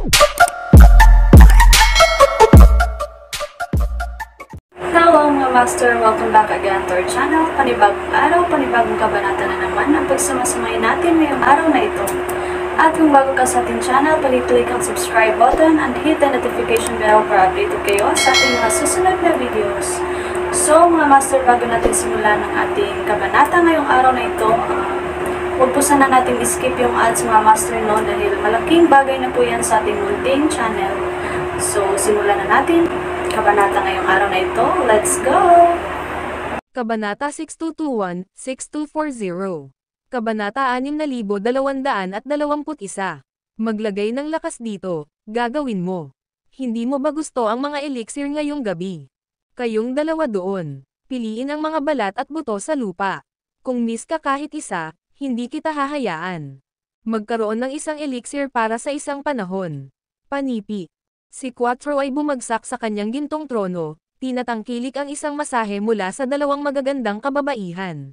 Hello mga master! Welcome back again to our channel. Panibagong araw, panibagong kabanata na naman ang pagsamasamayin natin ngayong araw na ito. At kung bago ka sa ating channel, pag-click ang subscribe button and hit the notification bell para updated kayo sa ating mga susunod na videos. So mga master, bago natin simulan ang ating kabanata ngayong araw na ito, huwag po sana natin skip yung ads mga master no, dahil malaking bagay na po yan sa ating munting channel. So simulan na natin kabanata ngayong araw na ito. Let's go! Kabanata 6221-6240. Kabanata 6221. Maglagay ng lakas dito, gagawin mo. Hindi mo ba gusto ang mga elixir ngayong gabi? Kayong dalawa doon, piliin ang mga balat at buto sa lupa. Kung miss ka kahit isa, hindi kita hahayaan. Magkaroon ng isang elixir para sa isang panahon. Panipi. Si Quattro ay bumagsak sa kanyang gintong trono, tinatangkilik ang isang masahe mula sa dalawang magagandang kababaihan.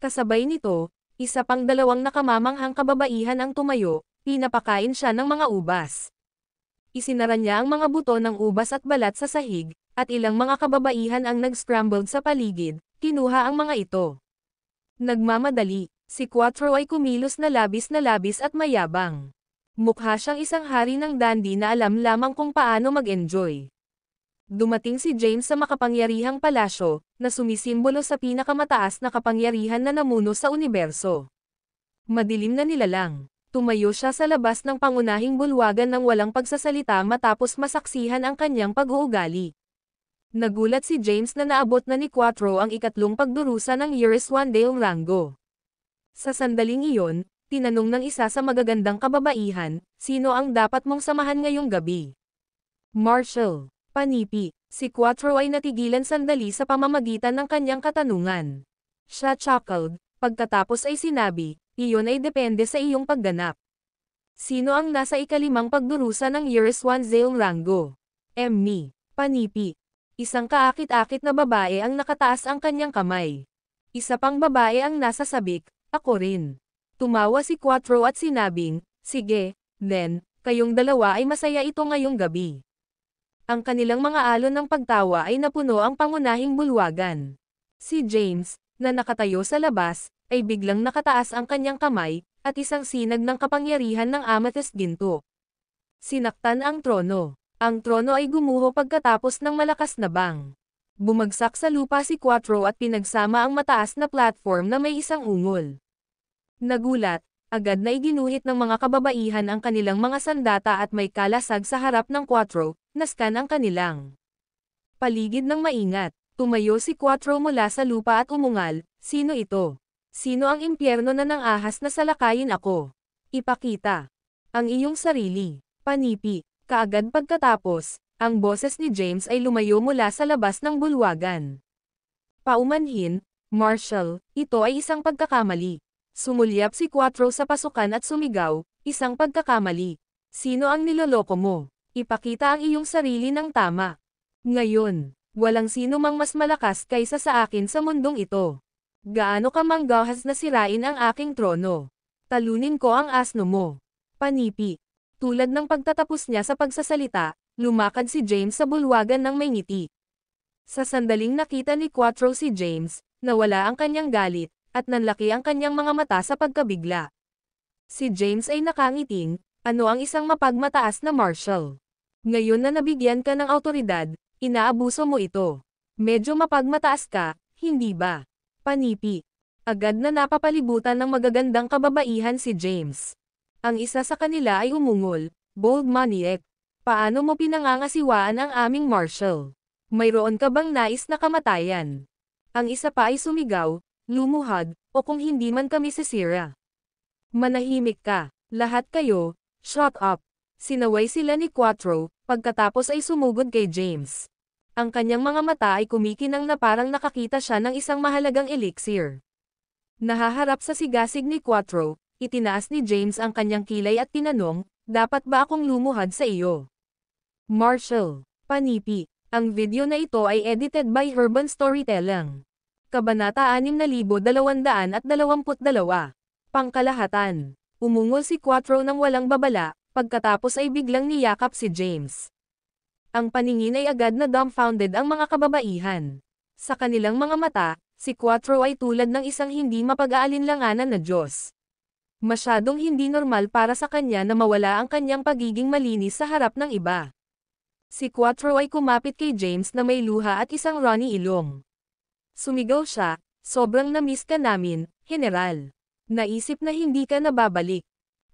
Kasabay nito, isa pang dalawang nakamamanghang kababaihan ang tumayo, pinapakain siya ng mga ubas. Isinara niya ang mga buto ng ubas at balat sa sahig, at ilang mga kababaihan ang nag-scrambled sa paligid, kinuha ang mga ito. Nagmamadali, si Quattro ay kumilos na labis at mayabang. Mukha siyang isang hari ng dandy na alam lamang kung paano mag-enjoy. Dumating si James sa makapangyarihang palasyo, na sumisimbolo sa pinakamataas na kapangyarihan na namuno sa universo. Madilim na nilalang. Tumayo siya sa labas ng pangunahing bulwagan ng walang pagsasalita matapos masaksihan ang kanyang pag-uugali. Nagulat si James na naabot na ni Quattro ang ikatlong pagdurusa ng Yeriswandale Rango. Sa sandaling iyon, tinanong ng isa sa magagandang kababaihan, sino ang dapat mong samahan ngayong gabi? Marshall. Panipi. Si Quattro ay natigilan sandali sa pamamagitan ng kanyang katanungan. Siya chuckled, pagkatapos ay sinabi, iyon ay depende sa iyong pagganap. Sino ang nasa ikalimang pagdurusa ng Yeriswandale Rango? Me. Panipi. Isang kaakit-akit na babae ang nakataas ang kanyang kamay. Isa pang babae ang nasa sabik, ako rin. Tumawa si Quattro at sinabing, sige, then, kayong dalawa ay masaya ito ngayong gabi. Ang kanilang mga alon ng pagtawa ay napuno ang pangunahing bulwagan. Si James, na nakatayo sa labas, ay biglang nakataas ang kanyang kamay, at isang sinag ng kapangyarihan ng amethyst ginto. Sinaktan ang trono. Ang trono ay gumuho pagkatapos ng malakas na bang. Bumagsak sa lupa si Quattro at pinagsama ang mataas na platform na may isang ungol. Nagulat, agad na iginuhit ng mga kababaihan ang kanilang mga sandata at may kalasag sa harap ng Quattro, naskan ang kanilang paligid ng maingat. Tumayo si Quattro mula sa lupa at umungal, sino ito? Sino ang impyerno na nang ahas na salakayin ako? Ipakita ang iyong sarili. Panipi. Kaagad pagkatapos, ang boses ni James ay lumayo mula sa labas ng bulwagan. Paumanhin, Marshall, ito ay isang pagkakamali. Sumulyap si Quattro sa pasukan at sumigaw, isang pagkakamali. Sino ang niloloko mo? Ipakita ang iyong sarili ng tama. Ngayon, walang sino mang mas malakas kaysa sa akin sa mundong ito. Gaano ka manggahas na sirain ang aking trono? Talunin ko ang asno mo. Panipi. Tulad ng pagtatapos niya sa pagsasalita, lumakad si James sa bulwagan ng may ngiti. Sa sandaling nakita ni Quattro si James, nawala ang kanyang galit, at nanlaki ang kanyang mga mata sa pagkabigla. Si James ay nakangiting, ano ang isang mapagmataas na Marshall? Ngayon na nabigyan ka ng awtoridad, inaabuso mo ito. Medyo mapagmataas ka, hindi ba? Panipi. Agad na napapalibutan ng magagandang kababaihan si James. Ang isa sa kanila ay umungol, bold maniac. Paano mo pinangangasiwaan ang aming Marshall? Mayroon ka bang nais na kamatayan? Ang isa pa ay sumigaw, lumuhad, o kung hindi man kami sisira. Manahimik ka, lahat kayo, shut up. Sinaway sila ni Quattro, pagkatapos ay sumugod kay James. Ang kanyang mga mata ay kumikinang na parang nakakita siya ng isang mahalagang elixir. Nahaharap sa sigasig ni Quattro, itinaas ni James ang kanyang kilay at tinanong, dapat ba akong lumuhad sa iyo? Marshall. Panipi. Ang video na ito ay edited by Urban Storytelling. Kabanata 6222. Pangkalahatan. Umungol si Quattro ng walang babala, Pagkatapos ay biglang niyakap si James. Ang paningin ay agad na dumbfounded ang mga kababaihan. Sa kanilang mga mata, si Quattro ay tulad ng isang hindi mapag-aalinlanganan na Diyos. Masyadong hindi normal para sa kanya na mawala ang kanyang pagiging malinis sa harap ng iba. Si Quattro ay kumapit kay James na may luha at isang runny ilong. Sumigaw siya, "Sobrang na-miss ka namin, General. Naisip na hindi ka nababalik.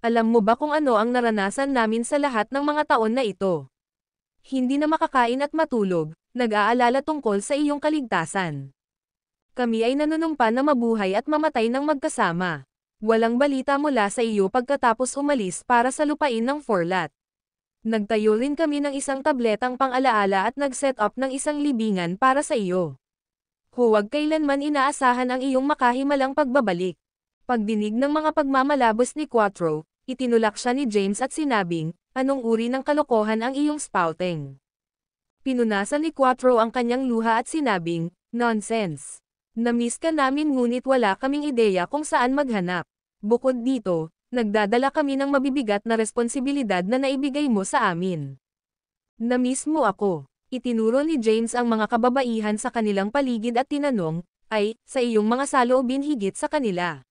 Alam mo ba kung ano ang naranasan namin sa lahat ng mga taon na ito? Hindi na makakain at matulog, nag-aalala tungkol sa iyong kaligtasan. Kami ay nanunumpa na mabuhay at mamatay ng magkasama. Walang balita mula sa iyo pagkatapos umalis para sa lupain ng Forlat. Nagtayo rin kami ng isang tabletang pang-alaala at nag-set up ng isang libingan para sa iyo. Huwag kailanman inaasahan ang iyong makahimalang pagbabalik." Pagdinig ng mga pagmamalabos ni Quattro, itinulak siya ni James at sinabing, "Anong uri ng kalokohan ang iyong spouting?" Pinunasan ni Quattro ang kanyang luha at sinabing, "Nonsense. Na-miss ka namin ngunit wala kaming ideya kung saan maghanap. Bukod dito, nagdadala kami ng mabibigat na responsibilidad na naibigay mo sa amin. Na-miss mo ako." Itinuro ni James ang mga kababaihan sa kanilang paligid at tinanong, "Ay, sa iyong mga saloobin higit sa kanila?"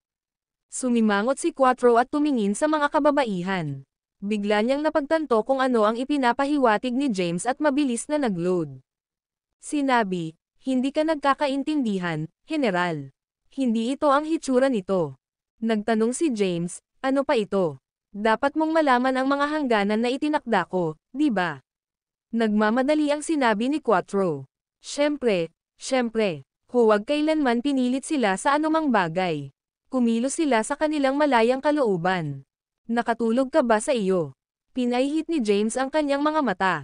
Sumimangot si Quattro at tumingin sa mga kababaihan. Bigla niyang napagtanto kung ano ang ipinapahiwatig ni James at mabilis na nag-load. Sinabi, "Hindi ka nagkakaintindihan, General. Hindi ito ang hitsura nito." Nagtanong si James, "Ano pa ito? Dapat mong malaman ang mga hangganan na itinakda ko, di ba?" Nagmamadali ang sinabi ni Quattro. Siyempre, huwag kailanman pinilit sila sa anumang bagay. Kumilos sila sa kanilang malayang kalooban. "Nakatulog ka ba sa iyo?" Pinahihit ni James ang kanyang mga mata.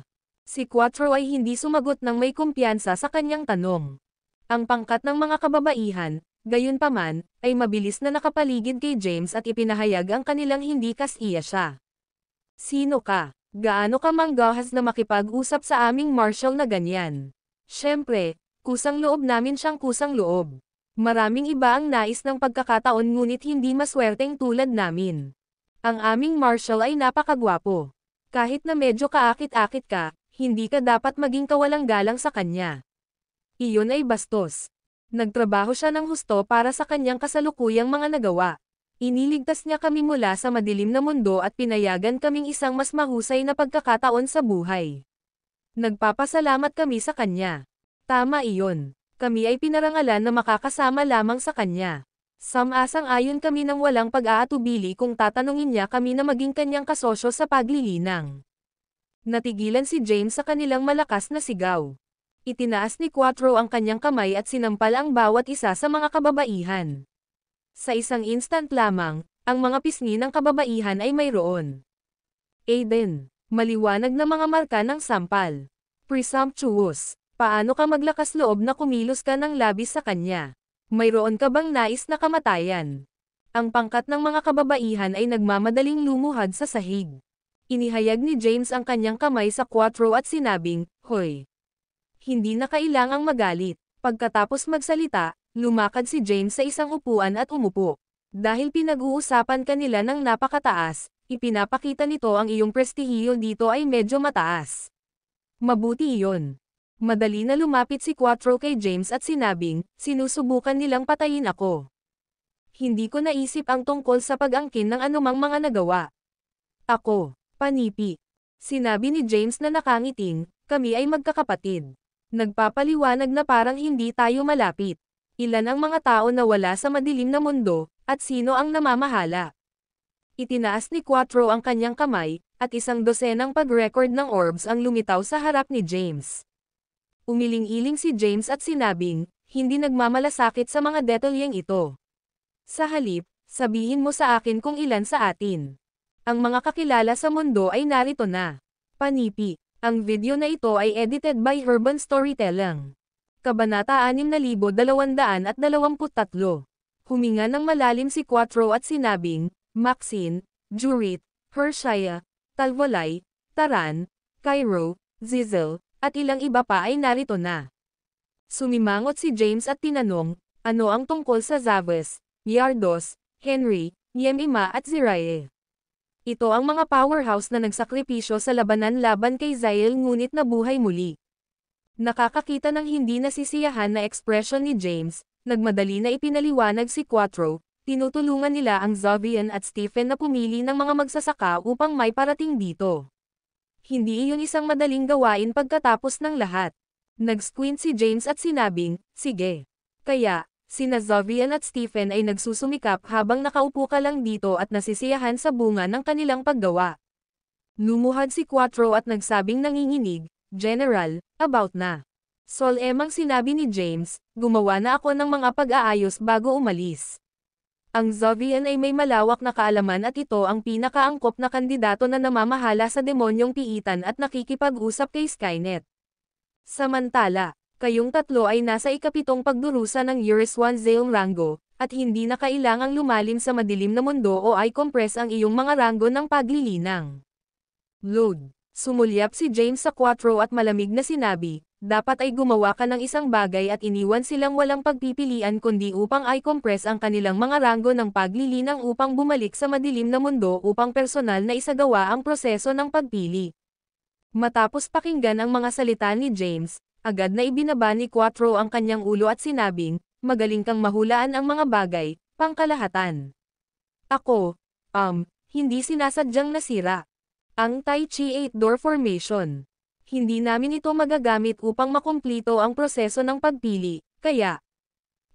Si Quattro ay hindi sumagot ng may kumpiyansa sa kanyang tanong. Ang pangkat ng mga kababaihan, gayunpaman, ay mabilis na nakapaligid kay James at ipinahayag ang kanilang hindi kasiya siya. "Sino ka? Gaano ka manggahas na makipag-usap sa aming marshal na ganyan?" "Siyempre, kusang loob namin siyang kusang loob. Maraming iba ang nais ng pagkakataon ngunit hindi maswerteng tulad namin. Ang aming marshal ay napakagwapo. Kahit na medyo kaakit-akit ka, hindi ka dapat maging kawalang galang sa kanya. Iyon ay bastos." Nagtrabaho siya ng husto para sa kanyang kasalukuyang mga nagawa. Iniligtas niya kami mula sa madilim na mundo at pinayagan kaming isang mas mahusay na pagkakataon sa buhay. Nagpapasalamat kami sa kanya. Tama iyon. Kami ay pinarangalan na makakasama lamang sa kanya. Samang-ayon kami ng walang pag-aatubili kung tatanungin niya kami na maging kanyang kasosyo sa paglilinang. Natigilan si James sa kanilang malakas na sigaw. Itinaas ni Quattro ang kanyang kamay at sinampal ang bawat isa sa mga kababaihan. Sa isang instant lamang, ang mga pisngi ng kababaihan ay mayroon. Aiden, maliwanag na mga marka ng sampal. Presumptuous, paano ka maglakas loob na kumilos ka ng labis sa kanya? Mayroon ka bang nais na kamatayan? Ang pangkat ng mga kababaihan ay nagmamadaling lumuhad sa sahig. Inihayag ni James ang kanyang kamay sa Quattro at sinabing, "Hoy! Hindi na kailangang magalit." Pagkatapos magsalita, lumakad si James sa isang upuan at umupo. Dahil pinag-uusapan kanila ng napakataas, ipinapakita nito ang iyong prestihiyo dito ay medyo mataas. Mabuti iyon. Madali na lumapit si Quattro kay James at sinabing, "Sinusubukan nilang patayin ako. Hindi ko naisip ang tungkol sa pag-angkin ng anumang mga nagawa. Ako, panipi." Sinabi ni James na nakangiting, "Kami ay magkakapatid." Nagpapaliwanag na parang hindi tayo malapit. Ilan ang mga tao na wala sa madilim na mundo, at sino ang namamahala? Itinaas ni Quattro ang kanyang kamay, at isang dosenang pag-record ng orbs ang lumitaw sa harap ni James. Umiling-iling si James at sinabing, "Hindi nagmamalasakit sa mga detalyeng ito. Sa halip, sabihin mo sa akin kung ilan sa atin. Ang mga kakilala sa mundo ay narito na." Panipi. Ang video na ito ay edited by Urban Storytelling. Kabanata 6223. Huminga ng malalim si Quattro at sinabing, "Maxine, Jurit, Hershaya, Talvolay, Taran, Cairo, Zizel, at ilang iba pa ay narito na." Sumimangot si James at tinanong, "Ano ang tungkol sa Zaves, Yardos, Henry, Yemima at Zirae?" Ito ang mga powerhouse na nagsakripisyo sa labanan laban kay Zyle ngunit nabuhay muli. Nakakakita ng hindi nasisiyahan na ekspresyon ni James, nagmadali na ipinaliwanag si Quattro, tinutulungan nila ang Zovian at Stephen na pumili ng mga magsasaka upang may parating dito. Hindi iyon isang madaling gawain pagkatapos ng lahat. Nag-squint si James at sinabing, sige. Kaya, sina Zovian at Stephen ay nagsusumikap habang nakaupo ka lang dito at nasisiyahan sa bunga ng kanilang paggawa. Lumuhad si Quattro at nagsabing nanginginig, General, about na. Solemang sinabi ni James, gumawa na ako ng mga pag-aayos bago umalis. Ang Zovian ay may malawak na kaalaman at ito ang pinakaangkop na kandidato na namamahala sa demonyong piitan at nakikipag-usap kay Skynet. Samantala, kayong tatlo ay nasa ikapitong pagdurusa ng Eurus 1 Zale rango, at hindi na kailangang lumalim sa madilim na mundo o i-compress ang iyong mga rango ng paglilinang. Load. Sumulyap si James sa Quattro at malamig na sinabi, dapat ay gumawa ka ng isang bagay at iniwan silang walang pagpipilian kundi upang i-compress ang kanilang mga rango ng paglilinang upang bumalik sa madilim na mundo upang personal na isagawa ang proseso ng pagpili. Matapos pakinggan ang mga salita ni James, agad na ibinaba ni Quattro ang kanyang ulo at sinabing, magaling kang mahulaan ang mga bagay, pangkalahatan. Ako, hindi sinasadyang nasira. Ang Tai Chi 8-door formation. Hindi namin ito magagamit upang makumplito ang proseso ng pagpili, kaya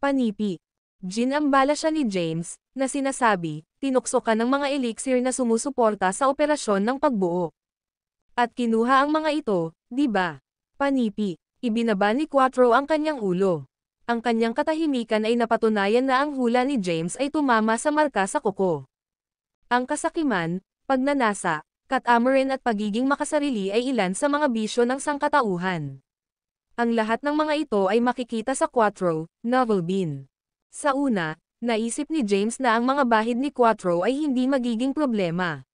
panipi. Ginambala siya ni James, na sinasabi, tinukso ka ng mga elixir na sumusuporta sa operasyon ng pagbuo. At kinuha ang mga ito, di ba? Panipi. Ibinaba ni Quattro ang kanyang ulo. Ang kanyang katahimikan ay napatunayan na ang hula ni James ay tumama sa marka sa kuko. Ang kasakiman, pagnanasa, katamaran at pagiging makasarili ay ilan sa mga bisyo ng sangkatauhan. Ang lahat ng mga ito ay makikita sa Quattro, Novel Bean. Sa una, naisip ni James na ang mga bahid ni Quattro ay hindi magiging problema.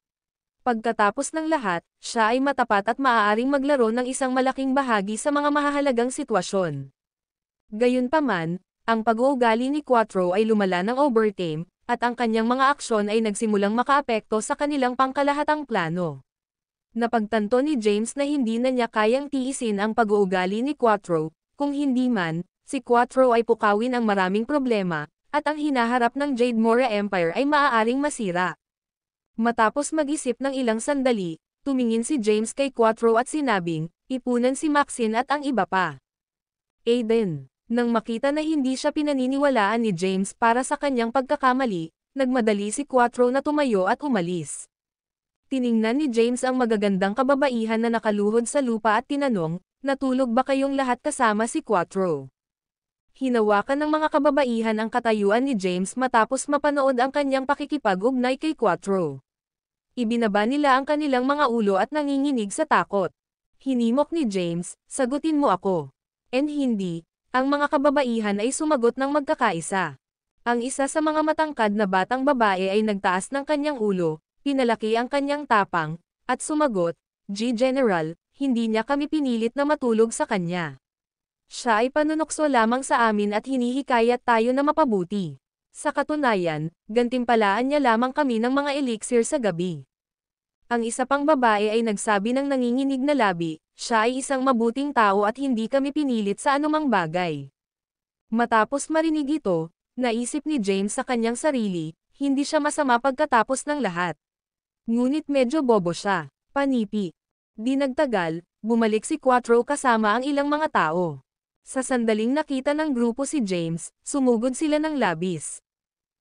Pagkatapos ng lahat, siya ay matapat at maaaring maglaro ng isang malaking bahagi sa mga mahahalagang sitwasyon. Gayunpaman, ang pag-uugali ni Quattro ay lumala ng overtime, at ang kanyang mga aksyon ay nagsimulang makaapekto sa kanilang pangkalahatang plano. Napagtanto ni James na hindi na niya kayang tiisin ang pag-uugali ni Quattro, kung hindi man, si Quattro ay pukawin ang maraming problema, at ang hinaharap ng Jade Mora Empire ay maaaring masira. Matapos mag-isip ng ilang sandali, tumingin si James kay Quattro at sinabing, ipunan si Maxine at ang iba pa. Aiden. Nang makita na hindi siya pinaniniwalaan ni James para sa kanyang pagkakamali, nagmadali si Quattro na tumayo at umalis. Tiningnan ni James ang magagandang kababaihan na nakaluhod sa lupa at tinanong, natulog ba kayong lahat kasama si Quattro? Hinawakan ng mga kababaihan ang katayuan ni James matapos mapanood ang kanyang pakikipag-ugnay kay Quattro. Ibinaba nila ang kanilang mga ulo at nanginginig sa takot. Hinimok ni James, sagutin mo ako. And hindi. Ang mga kababaihan ay sumagot ng magkakaisa. Ang isa sa mga matangkad na batang babae ay nagtaas ng kanyang ulo, pinalaki ang kanyang tapang, at sumagot, General, hindi niya kami pinilit na matulog sa kanya. Siya ay panunokso lamang sa amin at hinihikayat tayo na mapabuti. Sa katunayan, gantimpalaan niya lamang kami ng mga elixir sa gabi. Ang isa pang babae ay nagsabi ng nanginginig na labi, siya ay isang mabuting tao at hindi kami pinilit sa anumang bagay. Matapos marinig ito, naisip ni James sa kanyang sarili, hindi siya masama pagkatapos ng lahat. Ngunit medyo bobo siya, panipi. Di nagtagal, bumalik si Quattro kasama ang ilang mga tao. Sa sandaling nakita ng grupo si James, sumugod sila ng labis.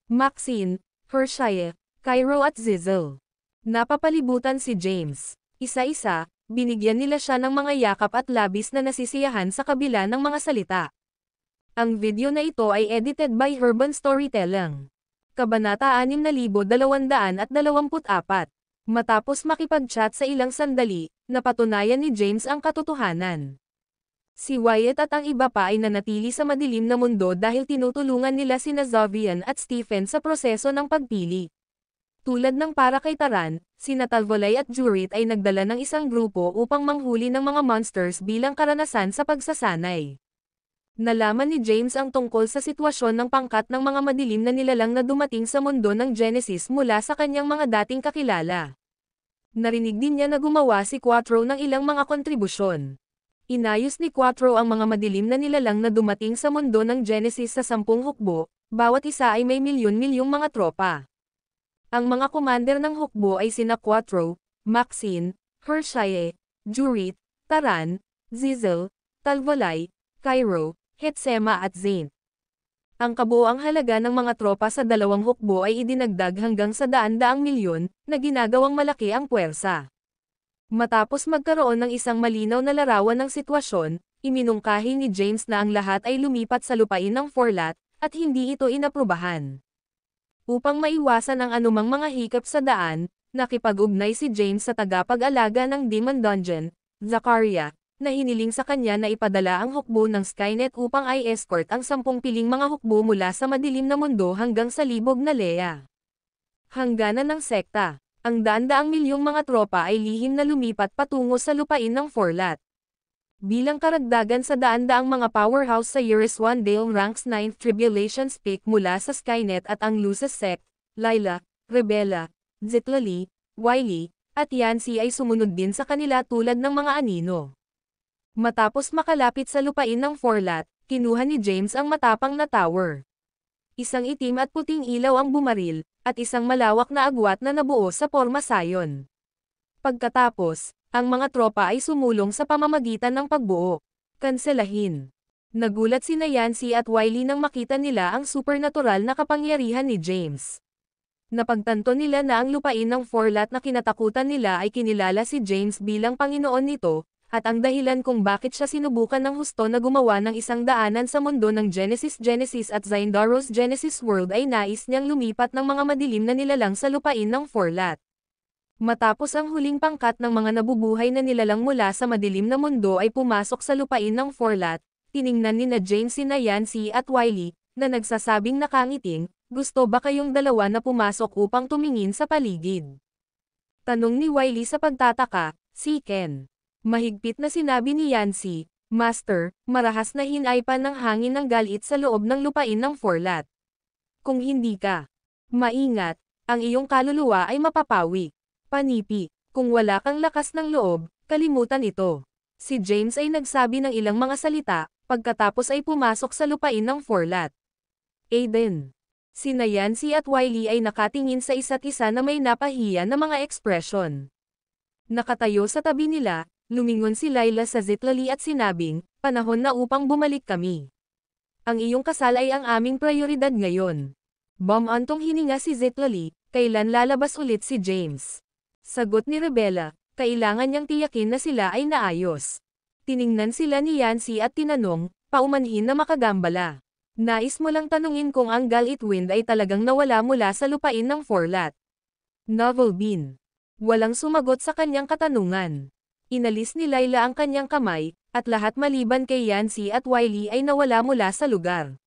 Maxine, Hershey, Cairo at Zizzle. Napapalibutan si James. Isa-isa, binigyan nila siya ng mga yakap at labis na nasisiyahan sa kabila ng mga salita. Ang video na ito ay edited by Urban Storytelling. Kabanata 6224. Matapos makipag-chat sa ilang sandali, napatunayan ni James ang katotohanan. Si Wyatt at ang iba pa ay nanatili sa madilim na mundo dahil tinutulungan nila sina Zovian at Stephen sa proseso ng pagpili. Tulad ng para kay Taran, sina Talvolay at Jurit ay nagdala ng isang grupo upang manghuli ng mga monsters bilang karanasan sa pagsasanay. Nalaman ni James ang tungkol sa sitwasyon ng pangkat ng mga madilim na nilalang na dumating sa mundo ng Genesis mula sa kanyang mga dating kakilala. Narinig din niya na gumawa si Quattro ng ilang mga kontribusyon. Inayos ni Quattro ang mga madilim na nilalang na dumating sa mundo ng Genesis sa 10 hukbo, bawat isa ay may milyon-milyong mga tropa. Ang mga commander ng hukbo ay sina Quattro, Maxine, Hersheye, Jurit, Taran, Zizel, Talvolay, Cairo, Hetsema at Zaint. Ang kabuoang halaga ng mga tropa sa dalawang hukbo ay idinagdag hanggang sa daan-daang milyon, na ginagawang malaki ang puwersa. Matapos magkaroon ng isang malinaw na larawan ng sitwasyon, iminungkahi ni James na ang lahat ay lumipat sa lupain ng Forlat, at hindi ito inaprubahan. Upang maiwasan ang anumang mga hiccup sa daan, nakipag-ugnay si James sa tagapag-alaga ng Demon Dungeon, Zakaria, na hiniling sa kanya na ipadala ang hukbo ng Skynet upang i-escort ang 10 piling mga hukbo mula sa madilim na mundo hanggang sa libog na Leia. Hangganan ng sekta, ang daan-daang milyong mga tropa ay lihim na lumipat patungo sa lupain ng Forlat. Bilang karagdagan sa daan-daang mga powerhouse sa Eurus One Dale ranks 9th Tribulations Peak mula sa Skynet at ang Lucis Sect, Layla, Rebella, Zitlali, Wily, at Yancy ay sumunod din sa kanila tulad ng mga anino. Matapos makalapit sa lupain ng Forlat, kinuha ni James ang matapang na tower. Isang itim at puting ilaw ang bumaril, at isang malawak na agwat na nabuo sa porma sayon. Pagkatapos, ang mga tropa ay sumulong sa pamamagitan ng pagbuo. Kanselahin. Nagulat sina Yancy at Wily nang makita nila ang supernatural na kapangyarihan ni James. Napagtanto nila na ang lupain ng Forlat na kinatakutan nila ay kinilala si James bilang Panginoon nito, at ang dahilan kung bakit siya sinubukan ng husto na gumawa ng isang daanan sa mundo ng Genesis at Zindaros Genesis World ay nais niyang lumipat ng mga madilim na nilalang sa lupain ng Forlat. Matapos ang huling pangkat ng mga nabubuhay na nilalang mula sa madilim na mundo ay pumasok sa lupain ng Forlat, tiningnan ni na James sina Yancy at Wily, na nagsasabing nakangiting, gusto ba kayong dalawa na pumasok upang tumingin sa paligid? Tanong ni Wily sa pagtataka, si Ken. Mahigpit na sinabi ni Yancy, Master, marahas na hinaypan ng hangin ng galit sa loob ng lupain ng Forlat. Kung hindi ka maingat, ang iyong kaluluwa ay mapapawi. Panipi, kung wala kang lakas ng loob, kalimutan ito. Si James ay nagsabi ng ilang mga salita, pagkatapos ay pumasok sa lupain ng Forlat. Aiden. Sina Yancy at Wily ay nakatingin sa isa't isa na may napahiya na mga ekspresyon. Nakatayo sa tabi nila, lumingon si Layla sa Zitlali at sinabing, panahon na upang bumalik kami. Ang iyong kasal ay ang aming prioridad ngayon. Bumantong hininga si Zitlali, kailan lalabas ulit si James? Sagot ni Rebella, kailangan niyang tiyakin na sila ay naayos. Tiningnan sila ni Yancy at tinanong, paumanhin na makagambala. Nais mo lang tanungin kung ang Galit Wind ay talagang nawala mula sa lupain ng Forlat. Novel Bean. Walang sumagot sa kanyang katanungan. Inalis ni Layla ang kanyang kamay, at lahat maliban kay Yancy at Wily ay nawala mula sa lugar.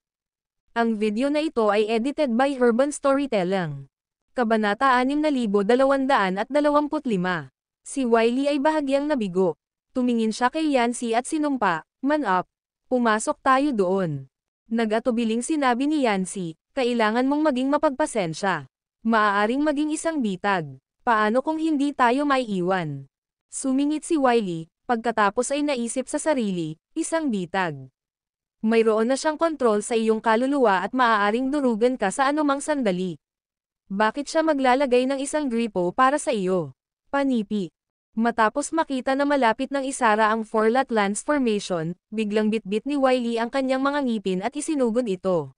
Ang video na ito ay edited by Herban Storytelling. Kabanata 6225. Si Wily ay bahagyang nabigo. Tumingin siya kay Yancy at sinumpa, man up, pumasok tayo doon. Nag-atubiling sinabi ni Yancy, kailangan mong maging mapagpasensya. Maaaring maging isang bitag. Paano kung hindi tayo maiiwan? Sumingit si Wily, pagkatapos ay naisip sa sarili, isang bitag. Mayroon na siyang kontrol sa iyong kaluluwa at maaaring durugan ka sa anumang sandali. Bakit siya maglalagay ng isang gripo para sa iyo? Panipi. Matapos makita na malapit ng isara ang Forlat Lance Formation, biglang bitbit ni Wily ang kanyang mga ngipin at isinugod ito.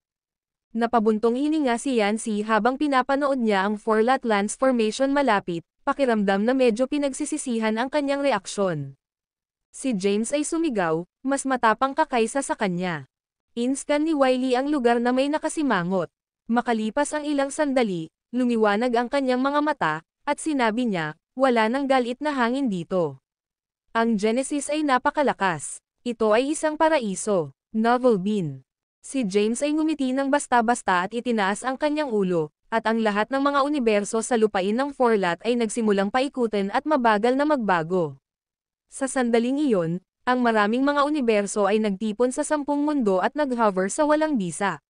Napabuntong hininga si Yancy habang pinapanood niya ang Forlat Lance Formation malapit, pakiramdam na medyo pinagsisisihan ang kanyang reaksyon. Si James ay sumigaw, mas matapang ka kaysa sa kanya. Inscan ni Wily ang lugar na may nakasimangot. Makalipas ang ilang sandali, lumiwanag ang kanyang mga mata, at sinabi niya, wala nang galit na hangin dito. Ang Genesis ay napakalakas. Ito ay isang paraiso. Novel Bean. Si James ay ngumiti ng basta-basta at itinaas ang kanyang ulo, at ang lahat ng mga universo sa lupain ng Forlat ay nagsimulang paikutin at mabagal na magbago. Sa sandaling iyon, ang maraming mga universo ay nagtipon sa 10 mundo at nag-hover sa walang bisa.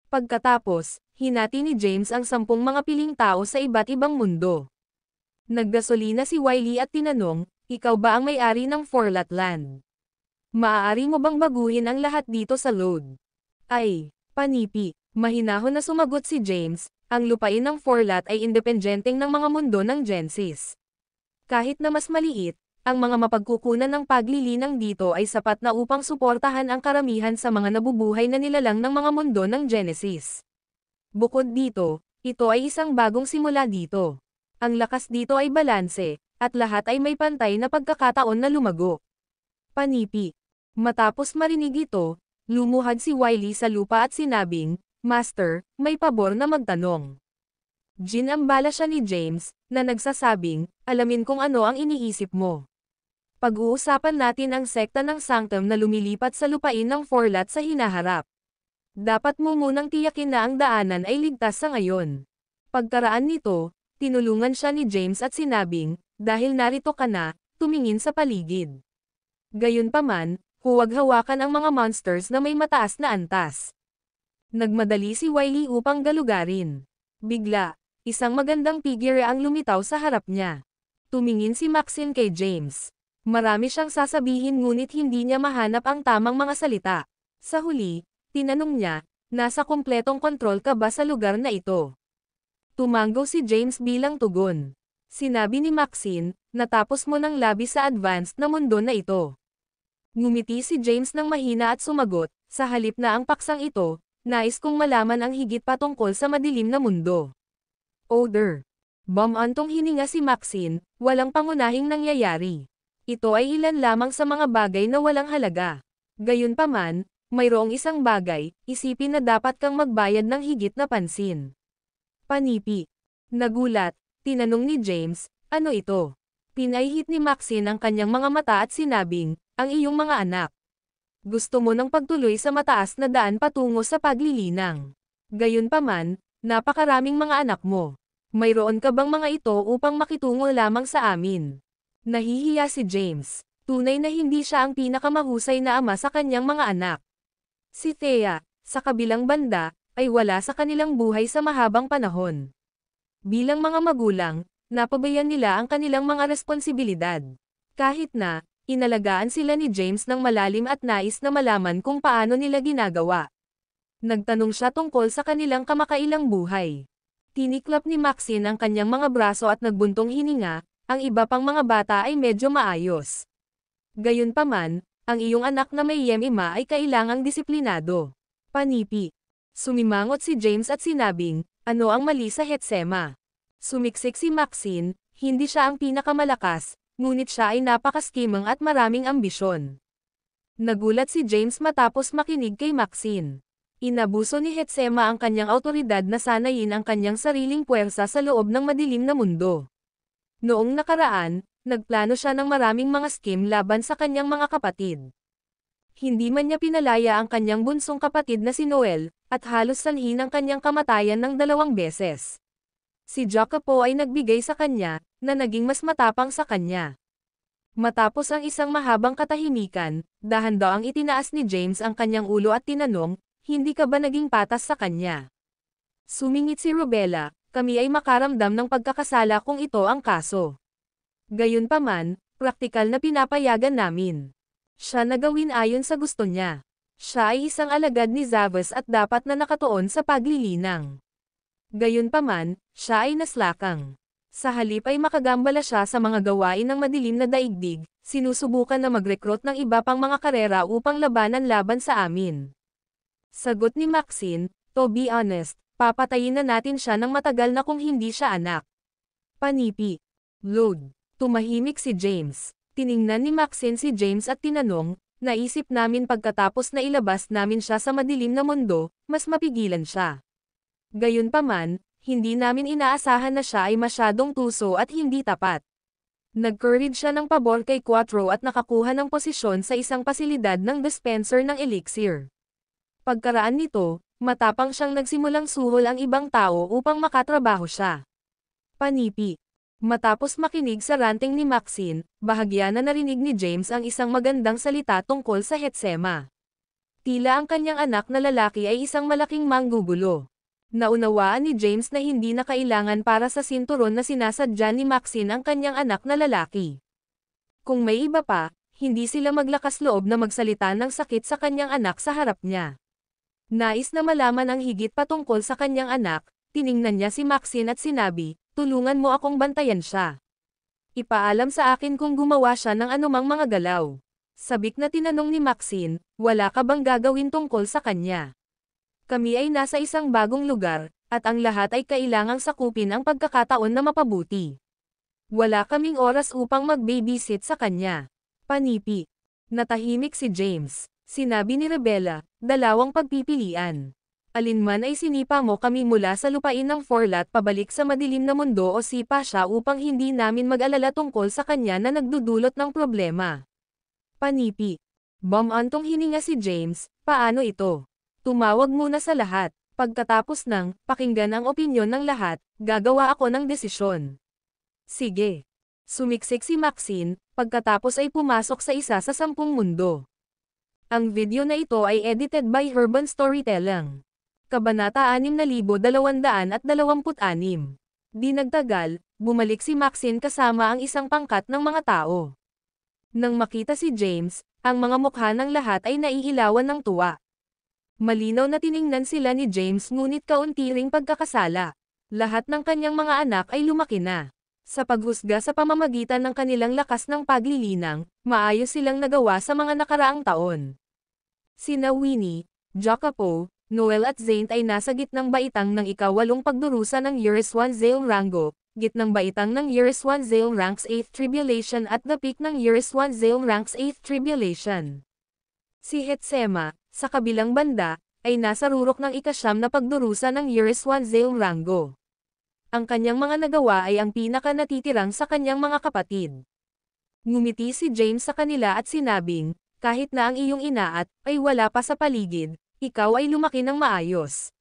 Pagkatapos, hinati ni James ang 10 mga piling tao sa iba't ibang mundo. Naggasolina si Wiley at tinanong, ikaw ba ang may-ari ng Forlat Land? Maaari mo bang baguhin ang lahat dito sa load? Ay, panipi. Mahinahon na sumagot si James, ang lupain ng Forlat ay independenteng ng mga mundo ng Genesis. Kahit na mas maliit, ang mga mapagkukunan ng paglilinang dito ay sapat na upang suportahan ang karamihan sa mga nabubuhay na nilalang ng mga mundo ng Genesis. Bukod dito, ito ay isang bagong simula dito. Ang lakas dito ay balanse, at lahat ay may pantay na pagkakataon na lumago. Panipi. Matapos marinig ito, lumuhad si Wiley sa lupa at sinabing, Master, may pabor na magtanong. Ginambala siya ni James, na nagsasabing, alamin kung ano ang iniisip mo. Pag-uusapan natin ang sekta ng Sanctum na lumilipat sa lupain ng Forlat sa hinaharap. Dapat mo munang tiyakin na ang daanan ay ligtas sa ngayon. Pagkaraan nito, tinulungan siya ni James at sinabing, dahil narito ka na, tumingin sa paligid. Gayunpaman, huwag hawakan ang mga monsters na may mataas na antas. Nagmadali si Wiley upang galugarin. Bigla, isang magandang figure ang lumitaw sa harap niya. Tumingin si Maxine kay James. Marami siyang sasabihin ngunit hindi niya mahanap ang tamang mga salita. Sa huli, tinanong niya, nasa kumpletong kontrol ka ba sa lugar na ito? Tumanggo si James bilang tugon. Sinabi ni Maxine, natapos mo ng labi sa advanced na mundo na ito. Ngumiti si James ng mahina at sumagot, sa halip na ang paksang ito, nais kong malaman ang higit pa tungkol sa madilim na mundo. Oder. Bumantong hininga si Maxine, walang pangunahing nangyayari. Ito ay ilan lamang sa mga bagay na walang halaga. Gayunpaman, mayroong isang bagay, isipin na dapat kang magbayad ng higit na pansin. Panipi. Nagulat, tinanong ni James, ano ito? Pinahihit ni Maxine ang kanyang mga mata at sinabing, ang iyong mga anak. Gusto mo ng pagtuloy sa mataas na daan patungo sa paglilinang. Gayunpaman, napakaraming mga anak mo. Mayroon ka bang mga ito upang makitungo lamang sa amin? Nahihiya si James. Tunay na hindi siya ang pinakamahusay na ama sa kanyang mga anak. Si Thea, sa kabilang banda, ay wala sa kanilang buhay sa mahabang panahon. Bilang mga magulang, napabayan nila ang kanilang mga responsibilidad. Kahit na, inalagaan sila ni James ng malalim at nais na malaman kung paano nila ginagawa. Nagtanong siya tungkol sa kanilang kamakailang buhay. Tiniklap ni Maxine ang kanyang mga braso at nagbuntong hininga, ang iba pang mga bata ay medyo maayos. Gayunpaman, ang iyong anak na may yemima ay kailangang disiplinado. Panipi. Sumimangot si James at sinabing, ano ang mali sa Hetsema? Sumiksik si Maxine, hindi siya ang pinakamalakas, ngunit siya ay napakaskimang at maraming ambisyon. Nagulat si James matapos makinig kay Maxine. Inabuso ni Hetsema ang kanyang autoridad na sanayin ang kanyang sariling puwersa sa loob ng madilim na mundo. Noong nakaraan, nagplano siya ng maraming mga skim laban sa kanyang mga kapatid. Hindi man niya pinalaya ang kanyang bunsong kapatid na si Noel, at halos sanhin ang kanyang kamatayan ng 2 beses. Si Jacopo ay nagbigay sa kanya, na naging mas matapang sa kanya. Matapos ang isang mahabang katahimikan, dahan-daang itinaas ni James ang kanyang ulo at tinanong, hindi ka ba naging patas sa kanya? Sumingit si Rubella, kami ay makaramdam ng pagkakasala kung ito ang kaso. Gayunpaman, praktikal na pinapayagan namin. Siya na gawin ayon sa gusto niya. Siya ay isang alagad ni Zavas at dapat na nakatuon sa paglilinang. Gayunpaman, siya ay naslakang. Sa halip ay makagambala siya sa mga gawain ng madilim na daigdig, sinusubukan na mag-recruit ng iba pang mga karera upang laban sa amin. Sagot ni Maxine, to be honest, papatayin na natin siya ng matagal na kung hindi siya anak. Panipi. Load. Tumahimik si James. Tiningnan ni Maxine si James at tinanong, naisip namin pagkatapos na ilabas namin siya sa madilim na mundo, mas mapigilan siya. Gayunpaman, hindi namin inaasahan na siya ay masyadong tuso at hindi tapat. Nag-courage siya ng pabor kay Quattro at nakakuha ng posisyon sa isang pasilidad ng dispenser ng elixir. Pagkaraan nito, matapang siyang nagsimulang suhol ang ibang tao upang makatrabaho siya. Panipi. Matapos makinig sa ranting ni Maxine, bahagya na narinig ni James ang isang magandang salita tungkol sa Hetsema. Tila ang kanyang anak na lalaki ay isang malaking manggugulo. Naunawaan ni James na hindi na kailangan para sa sinturon na sinasadya ni Maxine ang kanyang anak na lalaki. Kung may iba pa, hindi sila maglakas loob na magsalita ng sakit sa kanyang anak sa harap niya. Nais na malaman ang higit patungkol sa kanyang anak, tiningnan niya si Maxine at sinabi, tulungan mo akong bantayan siya. Ipaalam sa akin kung gumawa siya ng anumang mga galaw. Sabik na tinanong ni Maxine, wala ka bang gagawin tungkol sa kanya? Kami ay nasa isang bagong lugar, at ang lahat ay kailangang sakupin ang pagkakataon na mapabuti. Wala kaming oras upang mag-babysit sa kanya. Panipi. Natahimik si James. Sinabi ni Rebella, dalawang pagpipilian. Alinman ay sinipa mo kami mula sa lupain ng Forlat pabalik sa madilim na mundo o sipa siya upang hindi namin mag-alala tungkol sa kanya na nagdudulot ng problema. Panipi. Bumantong hininga si James, paano ito? Tumawag muna sa lahat. Pagkatapos ng pakinggan ang opinyon ng lahat, gagawa ako ng desisyon. Sige. Sumiksik si Maxine, pagkatapos ay pumasok sa isa sa 10 mundo. Ang video na ito ay edited by Urban Storytelling. Kabanata 6226. Di nagtagal, bumalik si Maxine kasama ang isang pangkat ng mga tao. Nang makita si James, ang mga mukha ng lahat ay naiilawan ng tuwa. Malinaw na tiningnan sila ni James ngunit kaunti ring pagkakasala. Lahat ng kanyang mga anak ay lumaki na. Sa paghusga sa pamamagitan ng kanilang lakas ng paglilinang, maayos silang nagawa sa mga nakaraang taon. Sina Winnie, Jacopo, Noel at Zaint ay nasa gitnang baitang ng ika-8 pagdurusa ng Years 1 Zale Rango, gitnang baitang ng Years 1 Zale Ranks 8th Tribulation at the peak ng Years 1 Zale Ranks 8th Tribulation. Si Hetsema, sa kabilang banda, ay nasa rurok ng ika-9 na pagdurusa ng Years 1 Zale Rango. Ang kanyang mga nagawa ay ang pinaka natitirang sa kanyang mga kapatid. Ngumiti si James sa kanila at sinabing, kahit na ang iyong inaat ay wala pa sa paligid, ikaw ay lumaki ng maayos.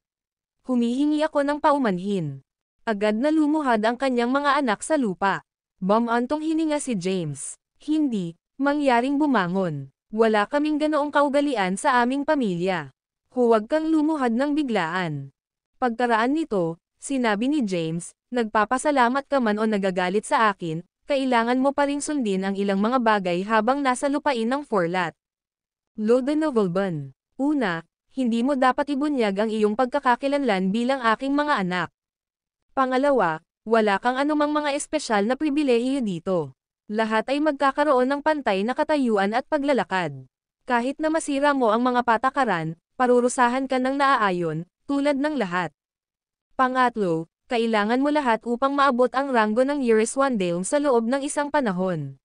Humihingi ako ng paumanhin. Agad na lumuhad ang kanyang mga anak sa lupa. Bumantong hininga si James. Hindi mangyaring bumangon. Wala kaming ganoong kaugalian sa aming pamilya. Huwag kang lumuhad ng biglaan. Pagkaraan nito, sinabi ni James, nagpapasalamat ka man o nagagalit sa akin, kailangan mo pa ring sundin ang ilang mga bagay habang nasa lupain ng Forlat. Loden Novelban. Una, hindi mo dapat ibunyag ang iyong pagkakakilanlan bilang aking mga anak. Pangalawa, wala kang anumang mga espesyal na pribilehiyo dito. Lahat ay magkakaroon ng pantay na katayuan at paglalakad. Kahit na masira mo ang mga patakaran, parurusahan ka ng naaayon, tulad ng lahat. Pangatlo, kailangan mo lahat upang maabot ang ranggo ng Years 1 Dale sa loob ng isang panahon.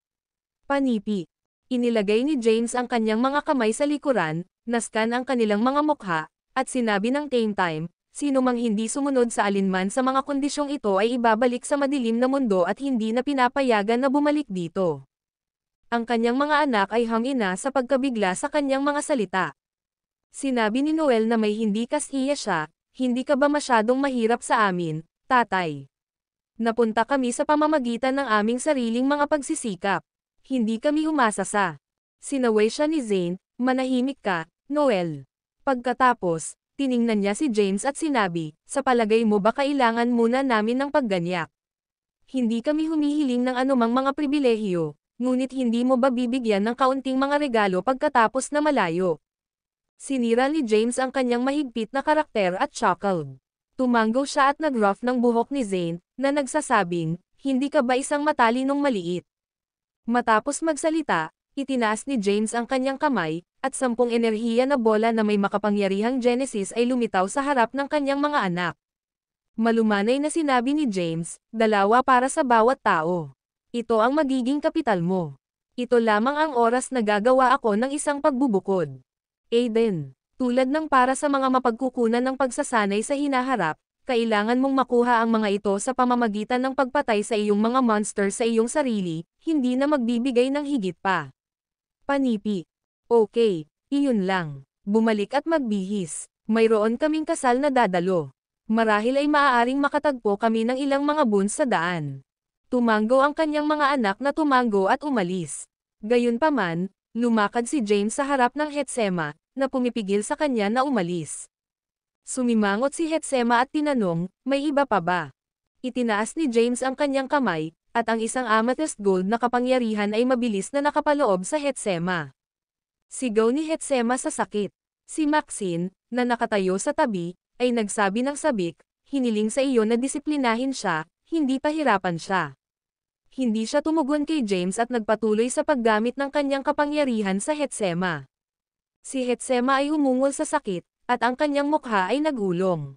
Panipi. Inilagay ni James ang kanyang mga kamay sa likuran, naskan ang kanilang mga mukha, at sinabi ng same time, sino mang hindi sumunod sa alinman sa mga kondisyong ito ay ibabalik sa madilim na mundo at hindi na pinapayagan na bumalik dito. Ang kanyang mga anak ay hangina sa pagkabigla sa kanyang mga salita. Sinabi ni Noel na may hindi kasiya siya, hindi ka ba masyadong mahirap sa amin, tatay? Napunta kami sa pamamagitan ng aming sariling mga pagsisikap. Hindi kami umasa sa. Sinaway siya ni Zaint, manahimik ka, Noel. Pagkatapos, tiningnan niya si James at sinabi, sa palagay mo ba kailangan muna namin ng pagganyak? Hindi kami humihiling ng anumang mga pribilehiyo, ngunit hindi mo ba bibigyan ng kaunting mga regalo pagkatapos na malayo? Sinira ni James ang kanyang mahigpit na karakter at chuckled. Tumanggo siya at nag-ruff ng buhok ni Zaint, na nagsasabing, hindi ka ba isang matalinong maliit? Matapos magsalita, itinaas ni James ang kanyang kamay, at 10 enerhiya na bola na may makapangyarihang Genesis ay lumitaw sa harap ng kanyang mga anak. Malumanay na sinabi ni James, 2 para sa bawat tao. Ito ang magiging kapital mo. Ito lamang ang oras na gagawa ako ng isang pagbubukod. Aiden, tulad ng para sa mga mapagkukunan ng pagsasanay sa hinaharap, kailangan mong makuha ang mga ito sa pamamagitan ng pagpatay sa iyong mga monster sa iyong sarili, hindi na magbibigay ng higit pa. Panipi. Okay, iyon lang. Bumalik at magbihis. Mayroon kaming kasal na dadalo. Marahil ay maaaring makatagpo kami ng ilang mga buns sa daan. Tumanggo ang kanyang mga anak na tumanggo at umalis. Gayunpaman, lumakad si James sa harap ng Hetsema, na pumipigil sa kanya na umalis. Sumimangot si Hetsema at tinanong, may iba pa ba? Itinaas ni James ang kanyang kamay, at ang isang amethyst gold na kapangyarihan ay mabilis na nakapaloob sa Hetsema. Sigaw ni Hetsema sa sakit. Si Maxine, na nakatayo sa tabi, ay nagsabi ng sabik, hiniling sa iyo na disiplinahin siya, hindi pahirapan siya. Hindi siya tumugon kay James at nagpatuloy sa paggamit ng kanyang kapangyarihan sa Hetsema. Si Hetsema ay umungol sa sakit, at ang kanyang mukha ay nagulong.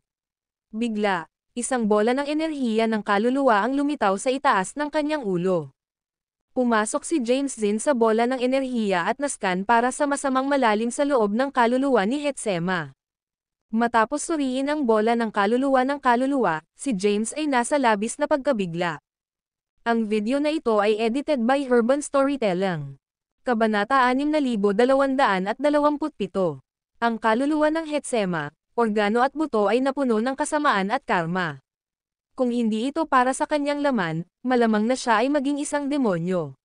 Bigla, isang bola ng enerhiya ng kaluluwa ang lumitaw sa itaas ng kanyang ulo. Pumasok si James Zin sa bola ng enerhiya at nascan para sa masamang malalim sa loob ng kaluluwa ni Hetsema. Matapos suriin ang bola ng kaluluwa, si James ay nasa labis na pagkabigla. Ang video na ito ay edited by Urban Storytelling. Kabanata 6227. Ang kaluluwa ng Hetsema, organo at buto ay napuno ng kasamaan at karma. Kung hindi ito para sa kanyang laman, malamang na siya ay maging isang demonyo.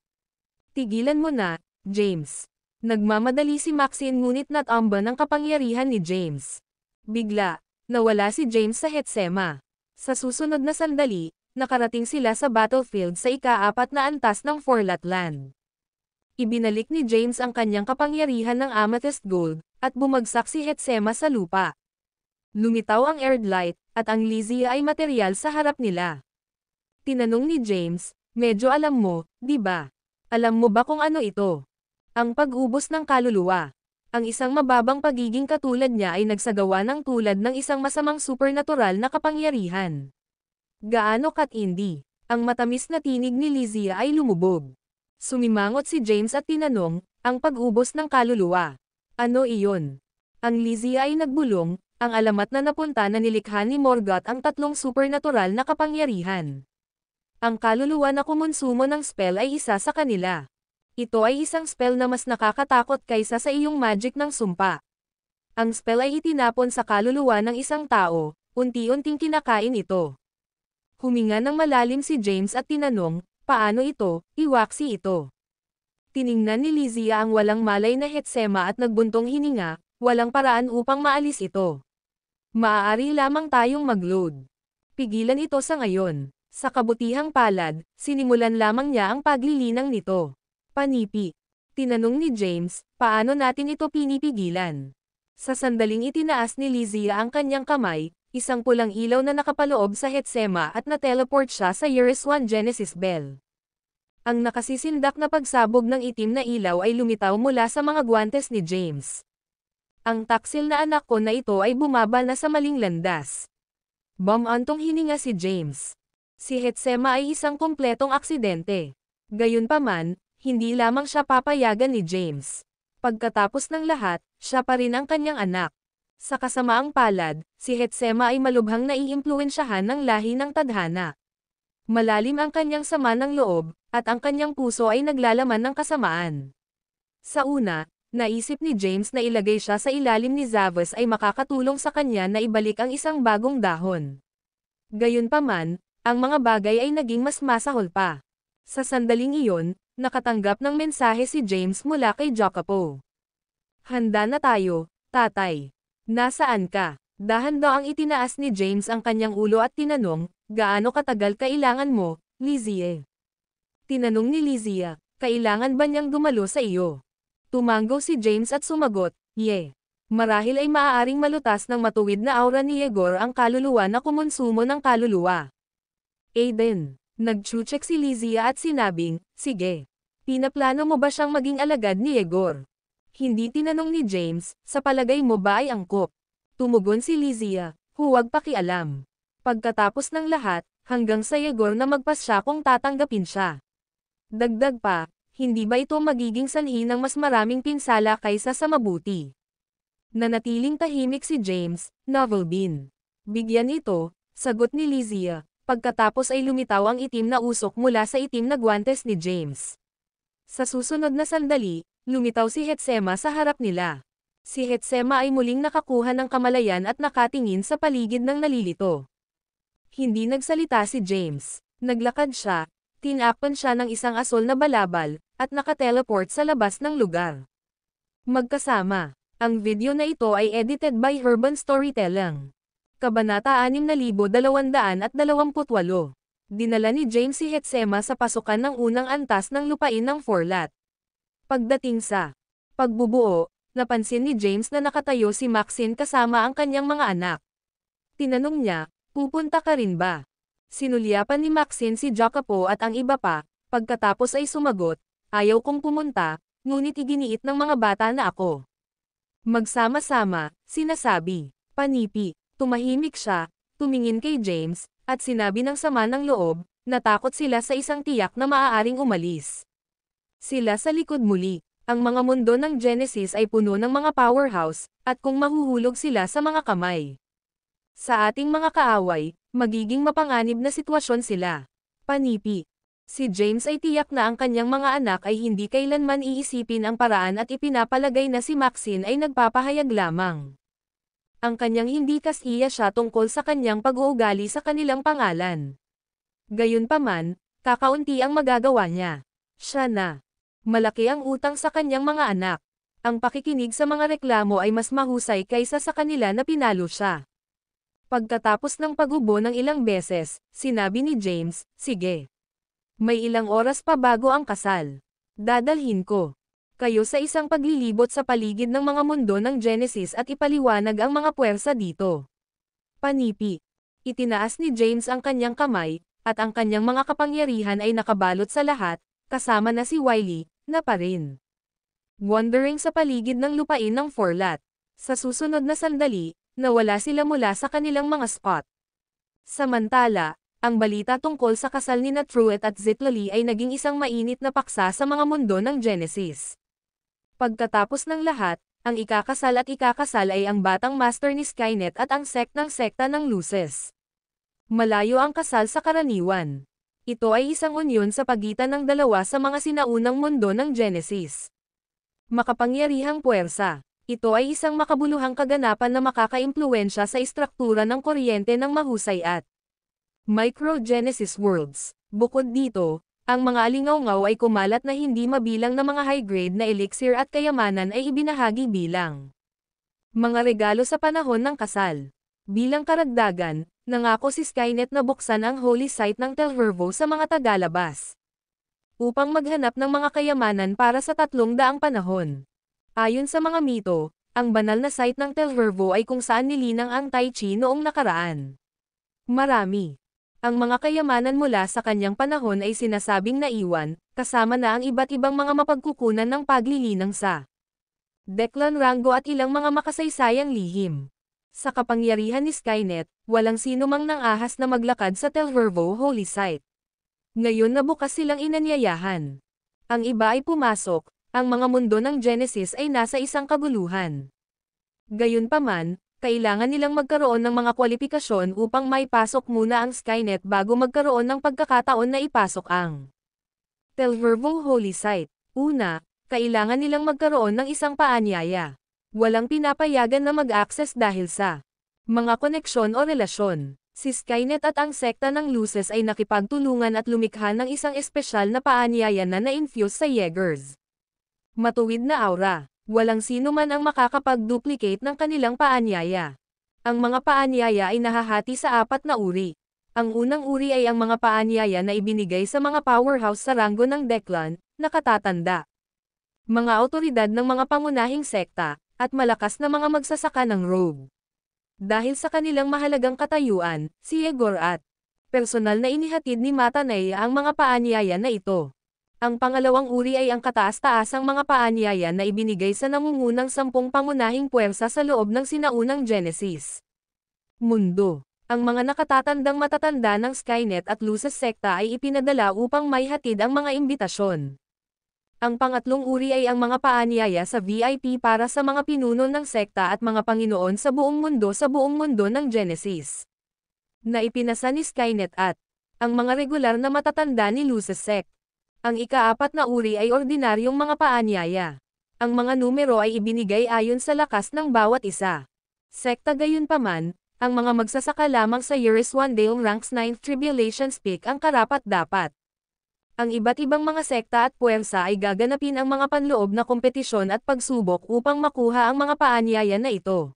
Tigilan mo na, James. Nagmamadali si Maxine ngunit natamban ang kapangyarihan ni James. Bigla, nawala si James sa Hetsema. Sa susunod na sandali, nakarating sila sa battlefield sa ika-4 na antas ng Forlatland. Ibinalik ni James ang kanyang kapangyarihan ng amethyst gold, at bumagsak si Hetsema sa lupa. Lumitaw ang Erdlight, at ang Lysia ay materyal sa harap nila. Tinanong ni James, medyo alam mo, di ba? Alam mo ba kung ano ito? Ang pag-ubos ng kaluluwa. Ang isang mababang pagiging katulad niya ay nagsagawa ng tulad ng isang masamang supernatural na kapangyarihan. Gaano katindi? Ang matamis na tinig ni Lysia ay lumubog. Sumimangot si James at tinanong, ang pag-ubos ng kaluluwa. Ano iyon? Ang Lysia ay nagbulong, ang alamat na napunta na nilikha ni Morgoth ang 3 supernatural na kapangyarihan. Ang kaluluwa na kumonsumo ng spell ay isa sa kanila. Ito ay isang spell na mas nakakatakot kaysa sa iyong magic ng sumpa. Ang spell ay itinapon sa kaluluwa ng isang tao, unti-unting kinakain ito. Huminga ng malalim si James at tinanong, paano ito, iwaksi ito? Tiningnan ni Lysia ang walang malay na Hetsema at nagbuntong hininga, walang paraan upang maalis ito. Maaari lamang tayong mag-load. Pigilan ito sa ngayon. Sa kabutihang palad, sinimulan lamang niya ang paglilinang nito. Panipi. Tinanong ni James, paano natin ito pinipigilan? Sa sandaling itinaas ni Lysia ang kanyang kamay, isang pulang ilaw na nakapaloob sa Hetsema at na-teleport siya sa Years 1 Genesis Bell. Ang nakasisindak na pagsabog ng itim na ilaw ay lumitaw mula sa mga guwantes ni James. Ang taksil na anak ko na ito ay bumaba na sa maling landas. Bumantong hininga si James. Si Hetsema ay isang kumpletong aksidente. Gayunpaman, hindi lamang siya papayagan ni James. Pagkatapos ng lahat, siya pa rin ang kanyang anak. Sa kasamaang palad, si Hetsema ay malubhang naiimpluwensyahan ng lahi ng tadhana. Malalim ang kanyang sama ng loob, at ang kanyang puso ay naglalaman ng kasamaan. Sa una, naisip ni James na ilagay siya sa ilalim ni Zavos ay makakatulong sa kanya na ibalik ang isang bagong dahon. Gayunpaman, ang mga bagay ay naging mas masahol pa. Sa sandaling iyon, nakatanggap ng mensahe si James mula kay Jacopo. Handa na tayo, tatay. Nasaan ka? Dahan-dahan ang itinaas ni James ang kanyang ulo at tinanong, gaano katagal kailangan mo, Lysia? Tinanong ni Lysia, kailangan ba niyang dumalo sa iyo? Tumanggaw si James at sumagot, "Ye." Marahil ay maaaring malutas ng matuwid na aura ni Yegor ang kaluluwa na kumonsumo ng kaluluwa. Aiden. Nagchucheck si Lysia at sinabing, sige. Pinaplano mo ba siyang maging alagad ni Yegor? Hindi tinanong ni James, sa palagay mo ba ay angkop? Tumugon si Lysia, huwag pakialam. Pagkatapos ng lahat, hanggang sa Yegor na magpasya kung tatanggapin siya. Dagdag pa, hindi ba ito magiging sanhi ng mas maraming pinsala kaysa sa mabuti? Nanatiling tahimik si James, novel bean. Bigyan ito, sagot ni Lysia, pagkatapos ay lumitaw ang itim na usok mula sa itim na guwantes ni James. Sa susunod na sandali, lumitaw si Hetsema sa harap nila. Si Hetsema ay muling nakakuha ng kamalayan at nakatingin sa paligid ng nalilito. Hindi nagsalita si James. Naglakad siya, tinakpan siya ng isang asol na balabal, at nakateleport sa labas ng lugar. Magkasama, Ang video na ito ay edited by Urban Storytelling. Kabanata 6228. Dinala ni James si Hetsema sa pasukan ng unang antas ng lupain ng Forlat. Pagdating sa pagbubuo, napansin ni James na nakatayo si Maxine kasama ang kanyang mga anak. Tinanong niya, pupunta ka rin ba? Sinulyapan ni Maxine si Jacopo at ang iba pa, pagkatapos ay sumagot, ayaw kong pumunta, ngunit iginiit ng mga bata na ako. Magsama-sama, sinasabi. Panipi, tumahimik siya, tumingin kay James, at sinabi ng sama ng loob, natakot sila sa isang tiyak na maaaring umalis. Sila sa likod muli, ang mga mundo ng Genesis ay puno ng mga powerhouse, at kung mahuhulog sila sa mga kamay. Sa ating mga kaaway, magiging mapanganib na sitwasyon sila. Panipi. Si James ay tiyak na ang kanyang mga anak ay hindi kailanman iisipin ang paraan at ipinapalagay na si Maxine ay nagpapahayag lamang. Ang kanyang hindi kasiya siya tungkol sa kanyang pag-uugali sa kanilang pangalan. Gayunpaman, kakaunti ang magagawa niya. Siya na. Malaki ang utang sa kanyang mga anak. Ang pakikinig sa mga reklamo ay mas mahusay kaysa sa kanila na pinalo siya. Pagkatapos ng paggubo ng ilang beses, sinabi ni James, sige. May ilang oras pa bago ang kasal. Dadalhin ko kayo sa isang paglilibot sa paligid ng mga mundo ng Genesis at ipaliwanag ang mga puwersa dito. Panipi. Itinaas ni James ang kanyang kamay, at ang kanyang mga kapangyarihan ay nakabalot sa lahat, kasama na si Wiley, na pa rin. Wandering sa paligid ng lupain ng Forlat. Sa susunod na sandali, nawala sila mula sa kanilang mga spot. Samantala, ang balita tungkol sa kasal ni Truett at Zitlali ay naging isang mainit na paksa sa mga mundo ng Genesis. Pagkatapos ng lahat, ang ikakasal at ikakasal ay ang batang master ni Skynet at ang sekta ng Luces. Malayo ang kasal sa karaniwan. Ito ay isang unyon sa pagitan ng dalawa sa mga sinaunang mundo ng Genesis. Makapangyarihang puwersa. Ito ay isang makabuluhang kaganapan na makakaimpluwensya sa istruktura ng kuryente ng mahusay at micro-Genesis worlds. Bukod dito, ang mga alingawngaw ay kumalat na hindi mabilang na mga high-grade na elixir at kayamanan ay ibinahagi bilang mga regalo sa panahon ng kasal. Bilang karagdagan, nangako si Skynet na buksan ang holy site ng Telvervo sa mga tagalabas upang maghanap ng mga kayamanan para sa 300 panahon. Ayon sa mga mito, ang banal na site ng Telvervo ay kung saan nilinang ang Tai Chi noong nakaraan. Marami. Ang mga kayamanan mula sa kanyang panahon ay sinasabing naiwan, kasama na ang iba't ibang mga mapagkukunan ng paglilinang sa Declan Rango at ilang mga makasaysayang lihim. Sa kapangyarihan ni Skynet, walang sino mang nang-ahas na maglakad sa Telvervo Holy Site. Ngayon na bukas silang inanyayahan. Ang iba ay pumasok, ang mga mundo ng Genesis ay nasa isang kaguluhan. Gayunpaman, kailangan nilang magkaroon ng mga kwalipikasyon upang maipasok muna ang Skynet bago magkaroon ng pagkakataon na ipasok ang Telvervo Holy Site. Una, kailangan nilang magkaroon ng isang paanyaya. Walang pinapayagan na mag-access dahil sa mga koneksyon o relasyon. Si Skynet at ang sekta ng Luces ay nakipagtulungan at lumikha ng isang espesyal na paanyaya na na-infuse sa Jaegers. Matuwid na aura. Walang sino man ang makakapag-duplicate ng kanilang paanyaya. Ang mga paanyaya ay nahahati sa 4 na uri. Ang unang uri ay ang mga paanyaya na ibinigay sa mga powerhouse sa ranggo ng Declan, nakatatanda. Mga awtoridad ng mga pangunahing sekta, at malakas na mga magsasaka ng Rogue. Dahil sa kanilang mahalagang katayuan, si Egor at personal na inihatid ni Matanay ang mga paanyaya na ito. Ang pangalawang uri ay ang kataas-taasang mga paanyaya na ibinigay sa nangungunang 10 pangunahing puwersa sa loob ng sinaunang Genesis. Mundo. Ang mga nakatatandang matatanda ng Skynet at Luces sekta ay ipinadala upang maihatid ang mga imbitasyon. Ang pangatlong uri ay ang mga paanyaya sa VIP para sa mga pinuno ng sekta at mga Panginoon sa buong mundo ng Genesis. Na ipinasa ni Skynet at ang mga regular na matatanda ni Luces sect. Ang ika-4 na uri ay ordinaryong mga paanyaya. Ang mga numero ay ibinigay ayon sa lakas ng bawat isa. Sekta gayunpaman, ang mga magsasaka lamang sa Years One Dale Ranks 9th Tribulations Peak ang karapat-dapat. Ang iba't ibang mga sekta at puwersa ay gaganapin ang mga panloob na kompetisyon at pagsubok upang makuha ang mga paanyaya na ito.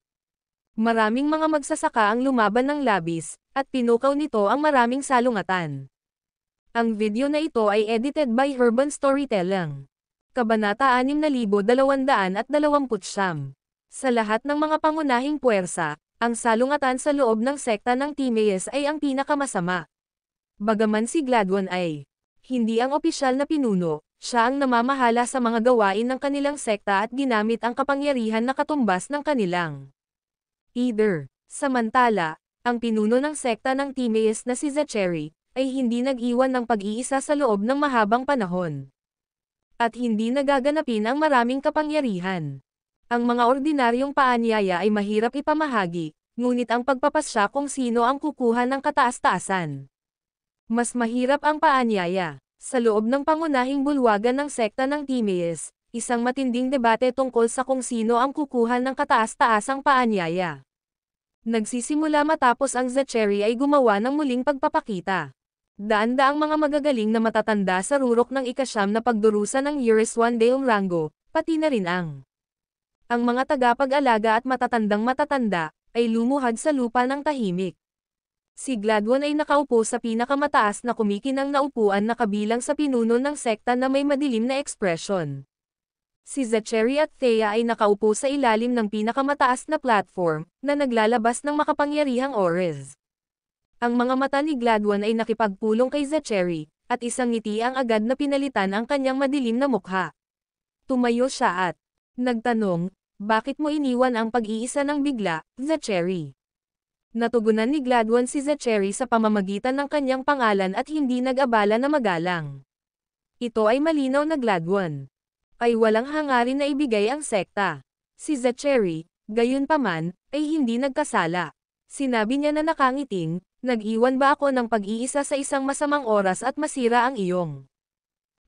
Maraming mga magsasaka ang lumaban ng labis, at pinukaw nito ang maraming salungatan. Ang video na ito ay edited by Urban Storytelling. Kabanata 6229. Sa lahat ng mga pangunahing puwersa, ang salungatan sa loob ng sekta ng Timaeus ay ang pinakamasama. Bagaman si Gladwin ay hindi ang opisyal na pinuno, siya ang namamahala sa mga gawain ng kanilang sekta at ginamit ang kapangyarihan na katumbas ng kanilang either. Samantala, ang pinuno ng sekta ng Timaeus na si Zachary, ay hindi nag-iwan ng pag-iisa sa loob ng mahabang panahon. At hindi nagaganapin ang maraming kapangyarihan. Ang mga ordinaryong paanyaya ay mahirap ipamahagi, ngunit ang pagpapasya kung sino ang kukuha ng kataas-taasan. Mas mahirap ang paanyaya. Sa loob ng pangunahing bulwagan ng sekta ng Timaeus, isang matinding debate tungkol sa kung sino ang kukuha ng kataas-taasang paanyaya. Nagsisimula matapos ang Zachary ay gumawa ng muling pagpapakita. Daan-daang mga magagaling na matatanda sa rurok ng ikasyam na pagdurusa ng Uris One Deong Rango, pati na rin ang mga tagapag-alaga at matatandang-matatanda, ay lumuhad sa lupa ng tahimik. Si Gladwin ay nakaupo sa pinakamataas na kumikinang na upuan na kabilang sa pinuno ng sekta na may madilim na ekspresyon. Si Zachary at Thea ay nakaupo sa ilalim ng pinakamataas na platform, na naglalabas ng makapangyarihang auras. Ang mga mata ni Gladwin ay nakipagpulong kay Zachary, at isang ngiti ang agad na pinalitan ang kanyang madilim na mukha. Tumayo siya at nagtanong, "Bakit mo iniwan ang pag-iisa ng bigla, Zachary?" Natugunan ni Gladwin si Zachary sa pamamagitan ng kanyang pangalan at hindi nag-abala na magalang. Ito ay malinaw na Gladwin ay walang hangarin na ibigay ang sekta. Si Zachary, gayunpaman, ay hindi nagkasala. Sinabi niya na nakangiting, "Nag-iwan ba ako ng pag-iisa sa isang masamang oras at masira ang iyong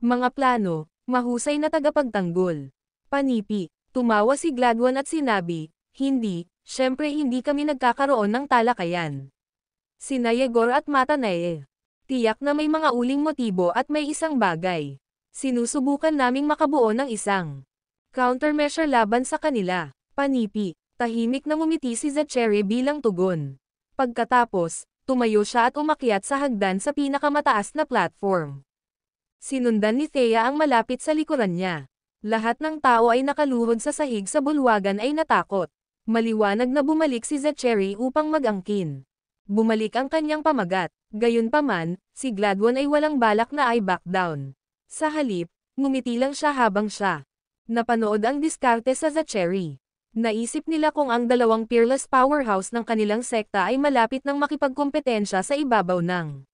mga plano, mahusay na tagapagtanggol?" Panipi, tumawa si Gladwin at sinabi, "Hindi, syempre hindi kami nagkakaroon ng talakayan. Sina Yegor at Matanae. Tiyak na may mga uling motibo at may isang bagay. Sinusubukan naming makabuo ng isang countermeasure laban sa kanila." Panipi, tahimik na ngumiti si Zachary bilang tugon. Pagkatapos, tumayo siya at umakyat sa hagdan sa pinakamataas na platform. Sinundan ni Thea ang malapit sa likuran niya. Lahat ng tao ay nakaluhod sa sahig sa bulwagan ay natakot. Maliwanag na bumalik si Zachary upang mag-angkin. Bumalik ang kanyang pamagat. Gayunpaman, si Gladwin ay walang balak na ay back down. Sa halip, ngumiti lang siya habang siya napanood ang diskarte sa Zachary. Naisip nila kung ang dalawang peerless powerhouse ng kanilang sekta ay malapit ng makipagkompetensya sa ibabaw ng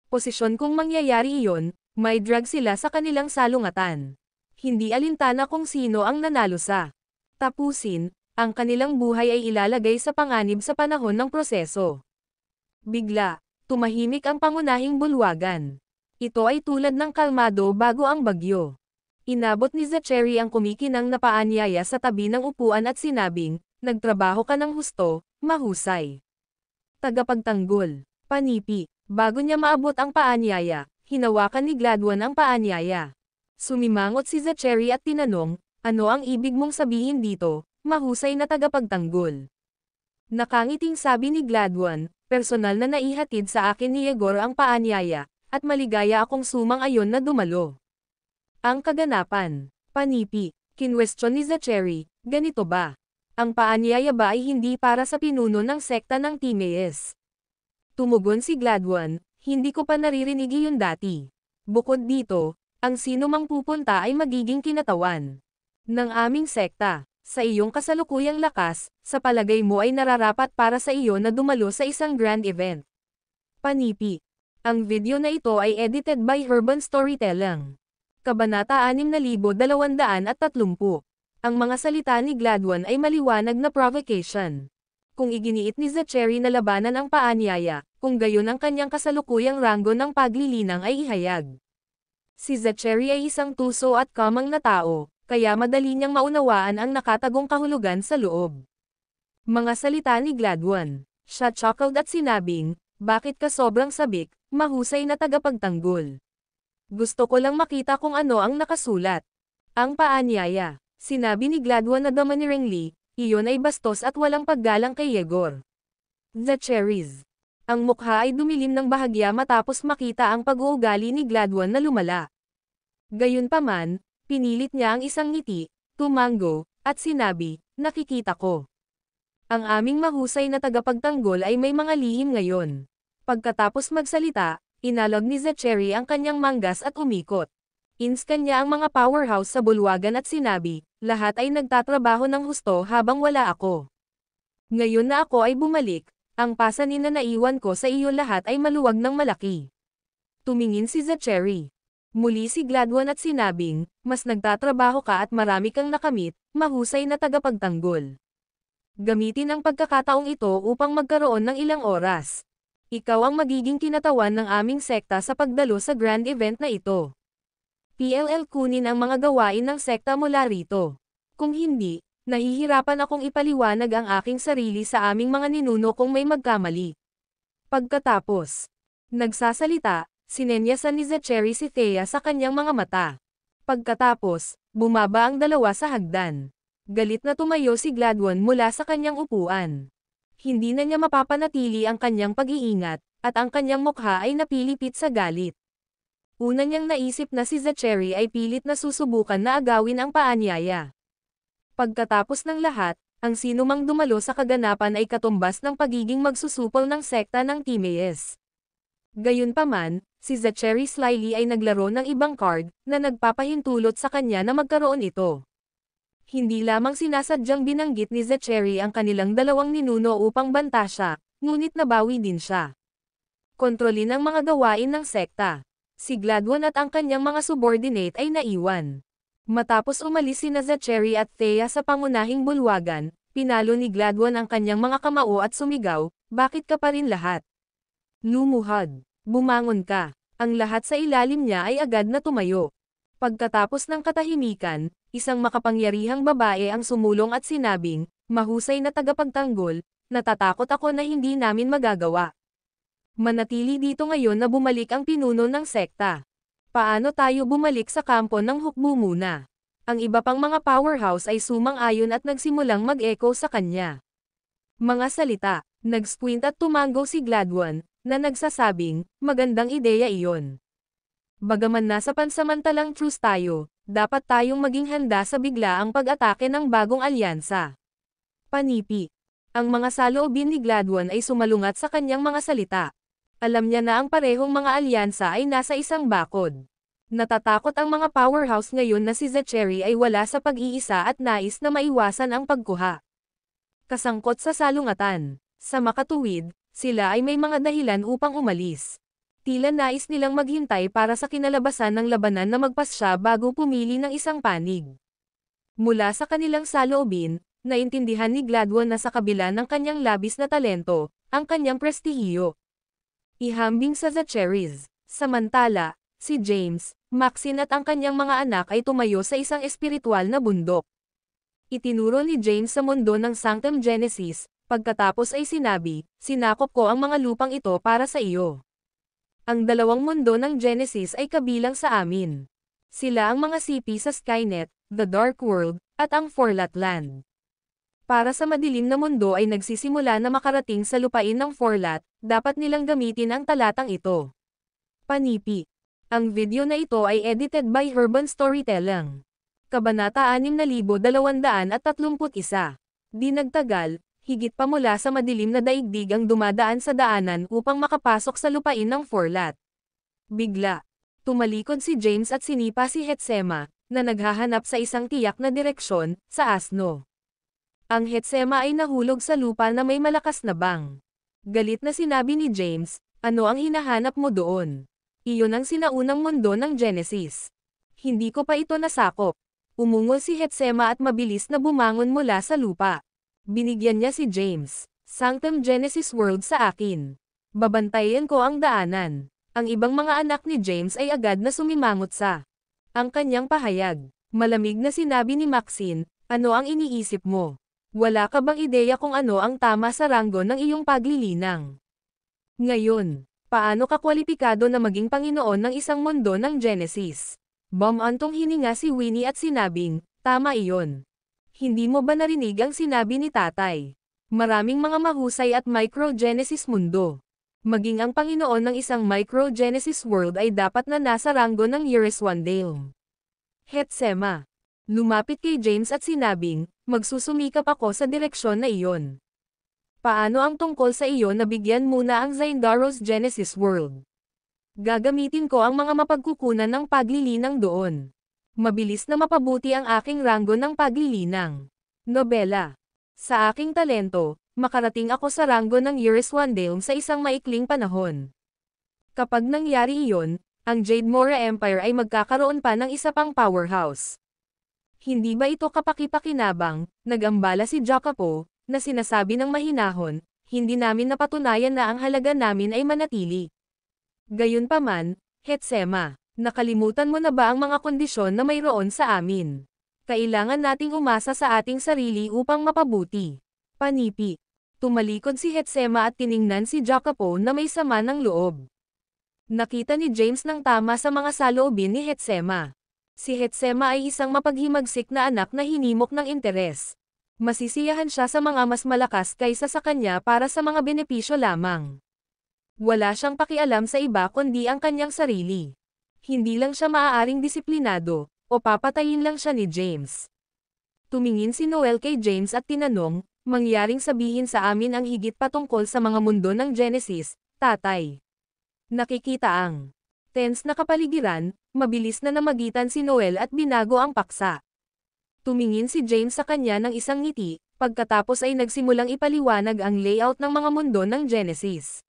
posisyon. Kung mangyayari iyon, may drag sila sa kanilang salungatan. Hindi alintana kung sino ang nanalo sa tapusin, ang kanilang buhay ay ilalagay sa panganib sa panahon ng proseso. Bigla, tumahimik ang pangunahing bulwagan. Ito ay tulad ng kalmado bago ang bagyo. Inabot ni Zachary ang kumikinang na paanyaya sa tabi ng upuan at sinabing, "Nagtrabaho ka ng husto, mahusay." Tagapagtanggol. Panipi, bago niya maabot ang paanyaya, hinawakan ni Gladwin ang paanyaya. Sumimangot si Zachary at tinanong, "Ano ang ibig mong sabihin dito, mahusay na tagapagtanggol?" Nakangiting sabi ni Gladwin, "Personal na naihatid sa akin ni Yegor ang paanyaya, at maligaya akong sumang-ayon na dumalo." Ang kaganapan. Panipi, kinwestiyon ni Zachary, "Ganito ba? Ang paanyaya ba ay hindi para sa pinuno ng sekta ng Timaeus?" Tumugon si Gladwin, "Hindi ko pa naririnig iyon dati. Bukod dito, ang sino mang pupunta ay magiging kinatawan ng aming sekta. Sa iyong kasalukuyang lakas, sa palagay mo ay nararapat para sa iyo na dumalo sa isang grand event." Panipi. Ang video na ito ay edited by Urban Storytelling. Kabanata 6230. Ang mga salita ni Gladwin ay maliwanag na provocation. Kung iginiit ni Zachary na labanan ang paanyaya, kung gayon ang kanyang kasalukuyang ranggo ng paglilinang ay ihayag. Si Zachary ay isang tuso at kamang na tao, kaya madali niyang maunawaan ang nakatagong kahulugan sa loob. Mga salita ni Gladwin. Siya chuckled at sinabing, "Bakit ka sobrang sabik, mahusay na tagapagtanggol? Gusto ko lang makita kung ano ang nakasulat. Ang paanyaya. Sinabi ni Gladwin na dama ni Renly, iyon ay bastos at walang paggalang kay Yegor. The cherries. Ang mukha ay dumilim ng bahagya matapos makita ang pag-uugali ni Gladwin na lumala. Gayunpaman, pinilit niya ang isang ngiti, tumango, at sinabi, nakikita ko. Ang aming mahusay na tagapagtanggol ay may mga lihim ngayon. Pagkatapos magsalita, inalog ni Zachary ang kanyang manggas at umikot. Inscan niya ang mga powerhouse sa bulwagan at sinabi, lahat ay nagtatrabaho ng husto habang wala ako. Ngayon na ako ay bumalik, ang pasanin na naiwan ko sa iyo lahat ay maluwag ng malaki. Tumingin si Zachary. Muli si Gladwin at sinabing, mas nagtatrabaho ka at marami kang nakamit, mahusay na tagapagtanggol. Gamitin ang pagkakataong ito upang magkaroon ng ilang oras. Ikaw ang magiging kinatawan ng aming sekta sa pagdalo sa grand event na ito. PLL kunin ang mga gawain ng sekta mula rito. Kung hindi, nahihirapan akong ipaliwanag ang aking sarili sa aming mga ninuno kung may magkamali. Pagkatapos, nagsasalita, sinenyasan ni Zachary si Thea sa kanyang mga mata. Pagkatapos, bumaba ang dalawa sa hagdan. Galit na tumayo si Gladwin mula sa kanyang upuan. Hindi na niya mapapanatili ang kanyang pag-iingat, at ang kanyang mukha ay napilipit sa galit. Una niyang naisip na si Zachary ay pilit na susubukan na agawin ang paanyaya. Pagkatapos ng lahat, ang sinumang dumalo sa kaganapan ay katumbas ng pagiging magsusupol ng sekta ng Timaeus. Gayunpaman, si Zachary slyly ay naglaro ng ibang card, na nagpapahintulot sa kanya na magkaroon ito. Hindi lamang sinasadyang binanggit ni Zachary ang kanilang dalawang ninuno upang banta siya, ngunit nabawi din siya. Kontrolin ang mga gawain ng sekta. Si Gladwin at ang kanyang mga subordinate ay naiwan. Matapos umalis sina Zachary at Thea sa pangunahing bulwagan, pinalo ni Gladwin ang kanyang mga kamao at sumigaw, bakit ka pa rin lahat? Lumuhod. Bumangon ka. Ang lahat sa ilalim niya ay agad na tumayo. Pagkatapos ng katahimikan, isang makapangyarihang babae ang sumulong at sinabing, mahusay na tagapagtanggol, natatakot ako na hindi namin magagawa. Manatili dito ngayon na bumalik ang pinuno ng sekta. Paano tayo bumalik sa kampo ng hukbo muna? Ang iba pang mga powerhouse ay sumang-ayon at nagsimulang mag-echo sa kanya. Mga salita, nag-squint at tumango si Gladwin, na nagsasabing, magandang ideya iyon. Bagaman nasa pansamantalang truce tayo, dapat tayong maging handa sa biglaang pag-atake ng bagong alyansa. Panipi. Ang mga saloobin ni Gladwin ay sumalungat sa kanyang mga salita. Alam niya na ang parehong mga alyansa ay nasa isang bakod. Natatakot ang mga powerhouse ngayon na si Zachary ay wala sa pag-iisa at nais na maiwasan ang pagkuha. Kasangkot sa salungatan. Sa makatuwid, sila ay may mga dahilan upang umalis. Tila nais nilang maghintay para sa kinalabasan ng labanan na magpasya bago pumili ng isang panig. Mula sa kanilang saloobin, naintindihan ni Gladwin na sa kabila ng kanyang labis na talento, ang kanyang prestihiyo ihambing sa Zachary's. Samantala, si James, Maxine at ang kanyang mga anak ay tumayo sa isang espiritual na bundok. Itinuro ni James sa mundo ng Sanctum Genesis, pagkatapos ay sinabi, sinakop ko ang mga lupang ito para sa iyo. Ang dalawang mundo ng Genesis ay kabilang sa amin. Sila ang mga sipi sa Skynet, The Dark World, at ang Forlat Land. Para sa madilim na mundo ay nagsisimula na makarating sa lupain ng Forlat, dapat nilang gamitin ang talatang ito. Panipi. Ang video na ito ay edited by Urban Storytelling. Kabanata 6231. Di nagtagal, higit pa mula sa madilim na daigdig ang dumadaan sa daanan upang makapasok sa lupain ng Forlat. Bigla, tumalikod si James at sinipa si Hetsema, na naghahanap sa isang tiyak na direksyon, sa asno. Ang Hetsema ay nahulog sa lupa na may malakas na bang. Galit na sinabi ni James, ano ang hinahanap mo doon? Iyon ang sinaunang mundo ng Genesis. Hindi ko pa ito nasakop. Umungol si Hetsema at mabilis na bumangon mula sa lupa. Binigyan niya si James, Sanctum Genesis World sa akin. Babantayan ko ang daanan. Ang ibang mga anak ni James ay agad na sumimangot sa ang kanyang pahayag. Malamig na sinabi ni Maxine, ano ang iniisip mo? Wala ka bang ideya kung ano ang tama sa ranggo ng iyong paglilinang? Ngayon, Paano ka kwalipikado na maging Panginoon ng isang mundo ng Genesis? Bumantong hininga si Winnie at sinabing, tama iyon. Hindi mo ba narinig ang sinabi ni tatay? Maraming mga mahusay at micro-Genesis mundo. Maging ang Panginoon ng isang micro-Genesis world ay dapat na nasa ranggo ng Yereswandale. Hetsema. Lumapit kay James at sinabing, magsusumikap ako sa direksyon na iyon. Paano ang tungkol sa iyo na bigyan muna ang Zindaros Genesis World? Gagamitin ko ang mga mapagkukunan ng paglilinang doon. Mabilis na mapabuti ang aking ranggo ng paglilinang. Nobela. Sa aking talento, makarating ako sa ranggo ng Yereswandale sa isang maikling panahon. Kapag nangyari iyon, ang Jade Mora Empire ay magkakaroon pa ng isa pang powerhouse. Hindi ba ito kapaki-pakinabang, nag-ambala si Jacopo, na sinasabi ng mahinahon, hindi namin napatunayan na ang halaga namin ay manatili. Gayunpaman, Hetsema, nakalimutan mo na ba ang mga kondisyon na mayroon sa amin? Kailangan nating umasa sa ating sarili upang mapabuti. Panipi. Tumalikod si Hetsema at tiningnan si Jacopo na may sama ng loob. Nakita ni James ng tama sa mga saloobin ni Hetsema. Si Hetsema ay isang mapaghimagsik na anak na hinimok ng interes. Masisiyahan siya sa mga mas malakas kaysa sa kanya para sa mga benepisyo lamang. Wala siyang pakialam sa iba kundi ang kanyang sarili. Hindi lang siya maaaring disiplinado, o papatayin lang siya ni James. Tumingin si Noel kay James at tinanong, mangyaring sabihin sa amin ang higit patungkol sa mga mundo ng Genesis, tatay. Nakikita ang tense na kapaligiran, mabilis na namagitan si Noel at binago ang paksa. Tumingin si James sa kanya ng isang ngiti, pagkatapos ay nagsimulang ipaliwanag ang layout ng mga mundo ng Genesis.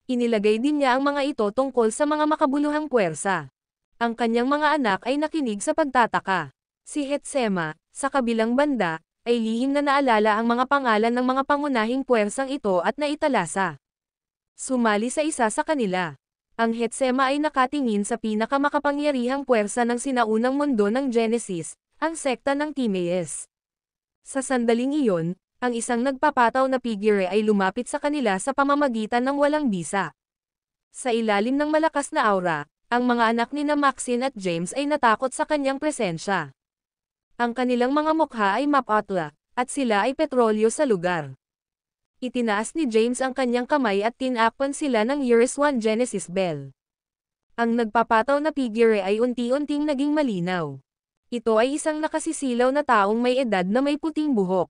Inilagay din niya ang mga ito tungkol sa mga makabuluhang puwersa. Ang kanyang mga anak ay nakinig sa pagtataka. Si Hetsema, sa kabilang banda, ay lihim na naalala ang mga pangalan ng mga pangunahing puwersang ito at naitalasa. Sumali sa isa sa kanila. Ang Hetsema ay nakatingin sa pinakamakapangyarihang puwersa ng sinaunang mundo ng Genesis, ang sekta ng Timaeus. Sa sandaling iyon, ang isang nagpapataw na figure ay lumapit sa kanila sa pamamagitan ng walang bisa. Sa ilalim ng malakas na aura, ang mga anak ni Maxine at James ay natakot sa kanyang presensya. Ang kanilang mga mukha ay mapatla, at sila ay petrolyo sa lugar. Itinaas ni James ang kanyang kamay at tinakpan sila ng Yereswan Genesis Bell. Ang nagpapataw na figure ay unti-unting naging malinaw. Ito ay isang nakasisilaw na taong may edad na may puting buhok.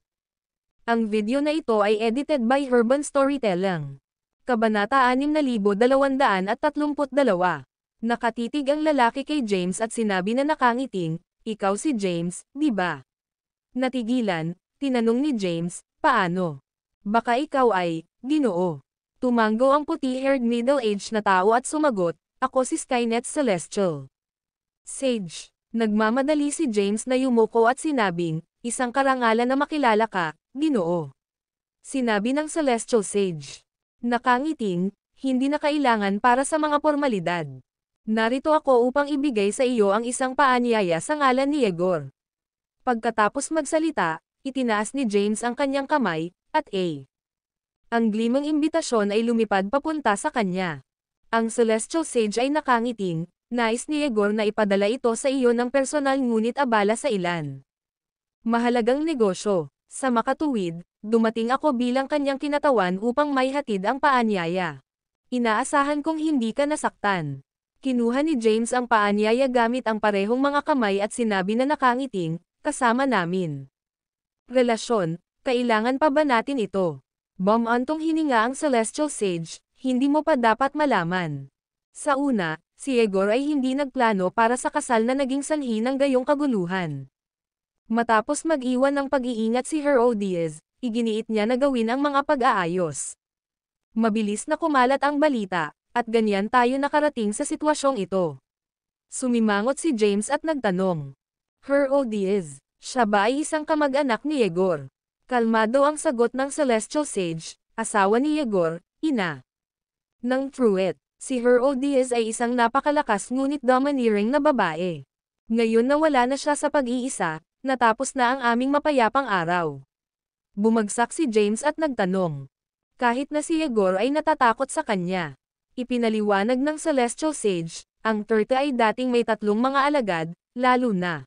Ang video na ito ay edited by Urban Storytelling. Kabanata 6232. Nakatitig ang lalaki kay James at sinabi na nakangiting, ikaw si James, di ba? Natigilan, tinanong ni James, paano? Baka ikaw ay, Ginoo. Tumango ang puti-haired middle-aged na tao at sumagot, ako si Skynet Celestial. Sage. Nagmamadali si James na yumuko at sinabing, isang karangalan na makilala ka, Ginoo. Sinabi ng Celestial Sage. Nakangiting, hindi na kailangan para sa mga formalidad. Narito ako upang ibigay sa iyo ang isang paanyaya sa ngalan ni Yegor. Pagkatapos magsalita, itinaas ni James ang kanyang kamay, at ang glimang imbitasyon ay lumipad papunta sa kanya. Ang Celestial Sage ay nakangiting, nais ni Yegor na ipadala ito sa iyo ng personal ngunit abala sa ilan. Mahalagang negosyo. Sa makatuwid, dumating ako bilang kanyang kinatawan upang maihatid ang paanyaya. Inaasahan kong hindi ka nasaktan. Kinuha ni James ang paanyaya gamit ang parehong mga kamay at sinabi na nakangiting, kasama namin. Relasyon, kailangan pa ba natin ito? Bumantong hininga ang Celestial Sage, hindi mo pa dapat malaman. Sa una, si Yegor ay hindi nagplano para sa kasal na naging sanhi ng gayong kaguluhan. Matapos mag-iwan ng pag-iingat si Herodias, iginiit niya na gawin ang mga pag-aayos. Mabilis na kumalat ang balita, at ganyan tayo nakarating sa sitwasyong ito. Sumimangot si James at nagtanong. Herodias, siya ba ay isang kamag-anak ni Yegor? Kalmado ang sagot ng Celestial Sage, asawa ni Yegor, ina. Nang Truet, si Herodias ay isang napakalakas ngunit domineering na babae. Ngayon na wala na siya sa pag-iisa, natapos na ang aming mapayapang araw. Bumagsak si James at nagtanong. Kahit na si Yegor ay natatakot sa kanya. Ipinaliwanag ng Celestial Sage, ang Turtle ay dating may 3 mga alagad, lalo na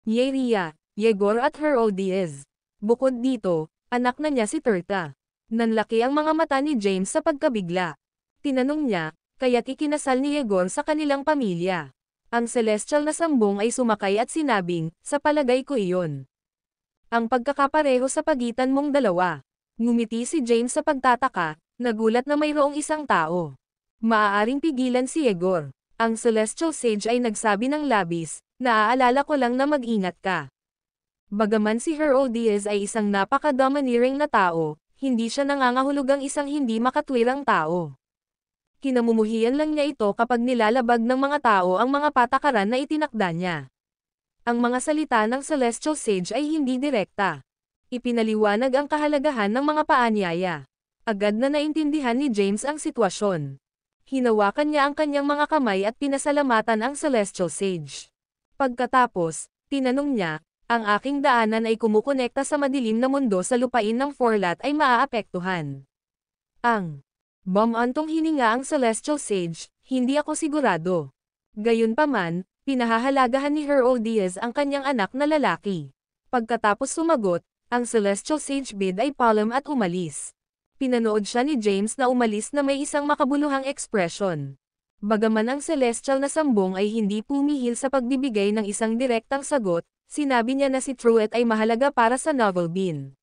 Yeria, Yegor at Herodias. Bukod dito, anak na niya si Turtle. Nanlaki ang mga mata ni James sa pagkabigla. Tinanong niya, kaya't ikinasal ni Yegor sa kanilang pamilya. Ang Celestial na Sambong ay sumakay at sinabing, sa palagay ko iyon ang pagkakapareho sa pagitan mong dalawa. Ngumiti si James sa pagtataka, nagulat na mayroong isang tao. Maaaring pigilan si Yegor. Ang Celestial Sage ay nagsabi ng labis, naaalala ko lang na mag-ingat ka. Bagaman si Herodias ay isang napaka-domineering na tao, hindi siya nangangahulugang isang hindi makatwirang tao. Kinamumuhian lang niya ito kapag nilalabag ng mga tao ang mga patakaran na itinakda niya. Ang mga salita ng Celestial Sage ay hindi direkta. Ipinaliwanag ang kahalagahan ng mga paanyaya. Agad na naintindihan ni James ang sitwasyon. Hinawakan niya ang kanyang mga kamay at pinasalamatan ang Celestial Sage. Pagkatapos, tinanong niya, ang aking daanan ay kumukonekta sa madilim na mundo sa lupain ng Forlat ay maaapektuhan. Ang Bumantong hininga ang Celestial Sage, hindi ako sigurado. Gayunpaman, pinahahalagahan ni Herodias ang kanyang anak na lalaki. Pagkatapos sumagot, ang Celestial Sage bid ay palm at umalis. Pinanood siya ni James na umalis na may isang makabuluhang ekspresyon. Bagaman ang Celestial na Sambong ay hindi pumihil sa pagbibigay ng isang direktang sagot, sinabi niya na si Truett ay mahalaga para sa Novel Bean.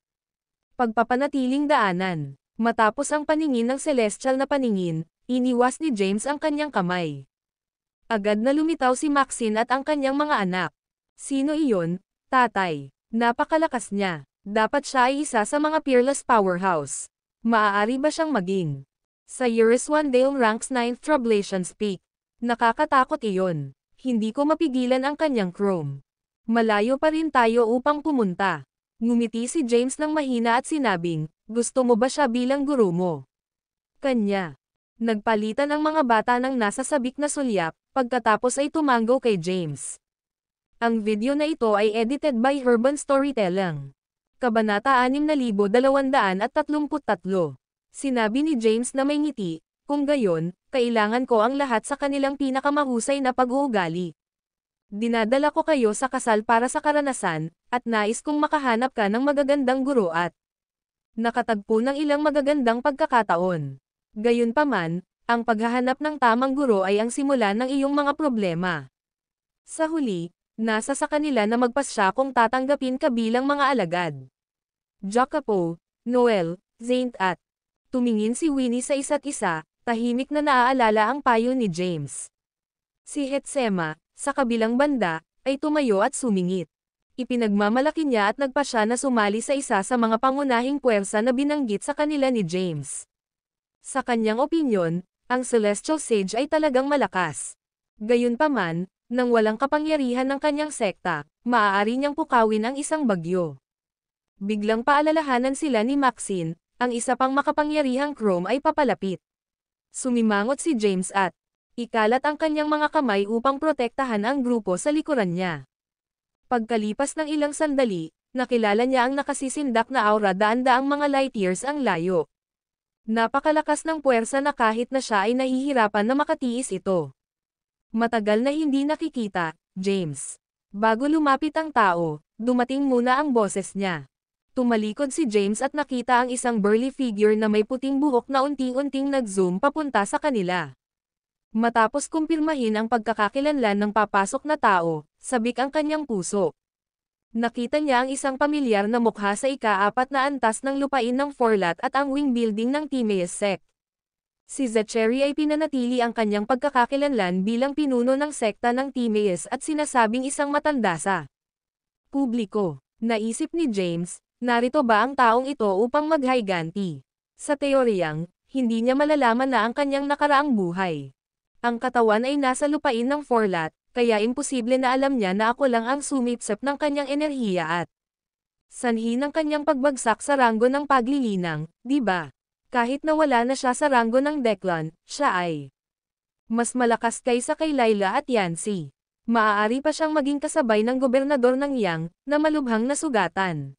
Pagpapanatiling daanan. Matapos ang paningin ng Celestial na paningin, iniwas ni James ang kanyang kamay. Agad na lumitaw si Maxine at ang kanyang mga anak. Sino iyon, tatay? Napakalakas niya. Dapat siya ay isa sa mga peerless powerhouse. Maaari ba siyang maging sa Eurus Wandale Ranks 9th Tribulations Peak? Nakakatakot iyon. Hindi ko mapigilan ang kanyang chrome. Malayo pa rin tayo upang pumunta. Ngumiti si James ng mahina at sinabing, gusto mo ba siya bilang guro mo? Kanya. Nagpalitan ang mga bata ng nasa sabik na sulyap, pagkatapos ay tumango kay James. Ang video na ito ay edited by Urban Storytelling. Kabanata 6233. Sinabi ni James na may ngiti, kung gayon, kailangan ko ang lahat sa kanilang pinakamahusay na pag-uugali. Dinadala ko kayo sa kasal para sa karanasan, at nais kong makahanap ka ng magagandang guro at nakatagpo ng ilang magagandang pagkakataon. Gayunpaman, ang paghahanap ng tamang guro ay ang simula ng iyong mga problema. Sa huli, nasa sa kanila na magpasya kung tatanggapin ka bilang mga alagad. Jacopo, Noel, Zaint at tumingin si Winnie sa isa't isa, tahimik na naaalala ang payo ni James. Si Hetsema, sa kabilang banda, ay tumayo at sumingit. Ipinagmamalaki niya at nagpasya na sumali sa isa sa mga pangunahing puwersa na binanggit sa kanila ni James. Sa kanyang opinyon, ang Celestial Sage ay talagang malakas. Gayunpaman, nang walang kapangyarihan ng kanyang sekta, maaari niyang pukawin ang isang bagyo. Biglang paalalahanan sila ni Maxine, ang isa pang makapangyarihang Chrome ay papalapit. Sumimangot si James at ikalat ang kanyang mga kamay upang protektahan ang grupo sa likuran niya. Pagkalipas ng ilang sandali, nakilala niya ang nakasisindak na aura daan-daang mga light years ang layo. Napakalakas ng puwersa na kahit na siya ay nahihirapan na makatiis ito. Matagal na hindi nakikita, James. Bago lumapit ang tao, dumating muna ang boses niya. Tumalikod si James at nakita ang isang burly figure na may puting buhok na unti-unting nag-zoom papunta sa kanila. Matapos kumpirmahin ang pagkakakilanlan ng papasok na tao, sabik ang kanyang puso. Nakita niya ang isang pamilyar na mukha sa ika-4 na antas ng lupain ng Forlat at ang wing building ng Timaeus sect. Si Zachary ay pinanatili ang kanyang pagkakakilanlan bilang pinuno ng sekta ng Timaeus at sinasabing isang matanda sa publiko. Naisip ni James, narito ba ang taong ito upang maghayganti? Sa teoryang, hindi niya malalaman na ang kanyang nakaraang buhay. Ang katawan ay nasa lupain ng Forlat, kaya imposible na alam niya na ako lang ang sumipsip ng kanyang enerhiya at sanhi ng kanyang pagbagsak sa ranggo ng paglilinang, di ba? Kahit na wala na siya sa ranggo ng Declan, siya ay mas malakas kaysa kay Layla at Yancy. Maaari pa siyang maging kasabay ng gobernador ng Yang, na malubhang nasugatan.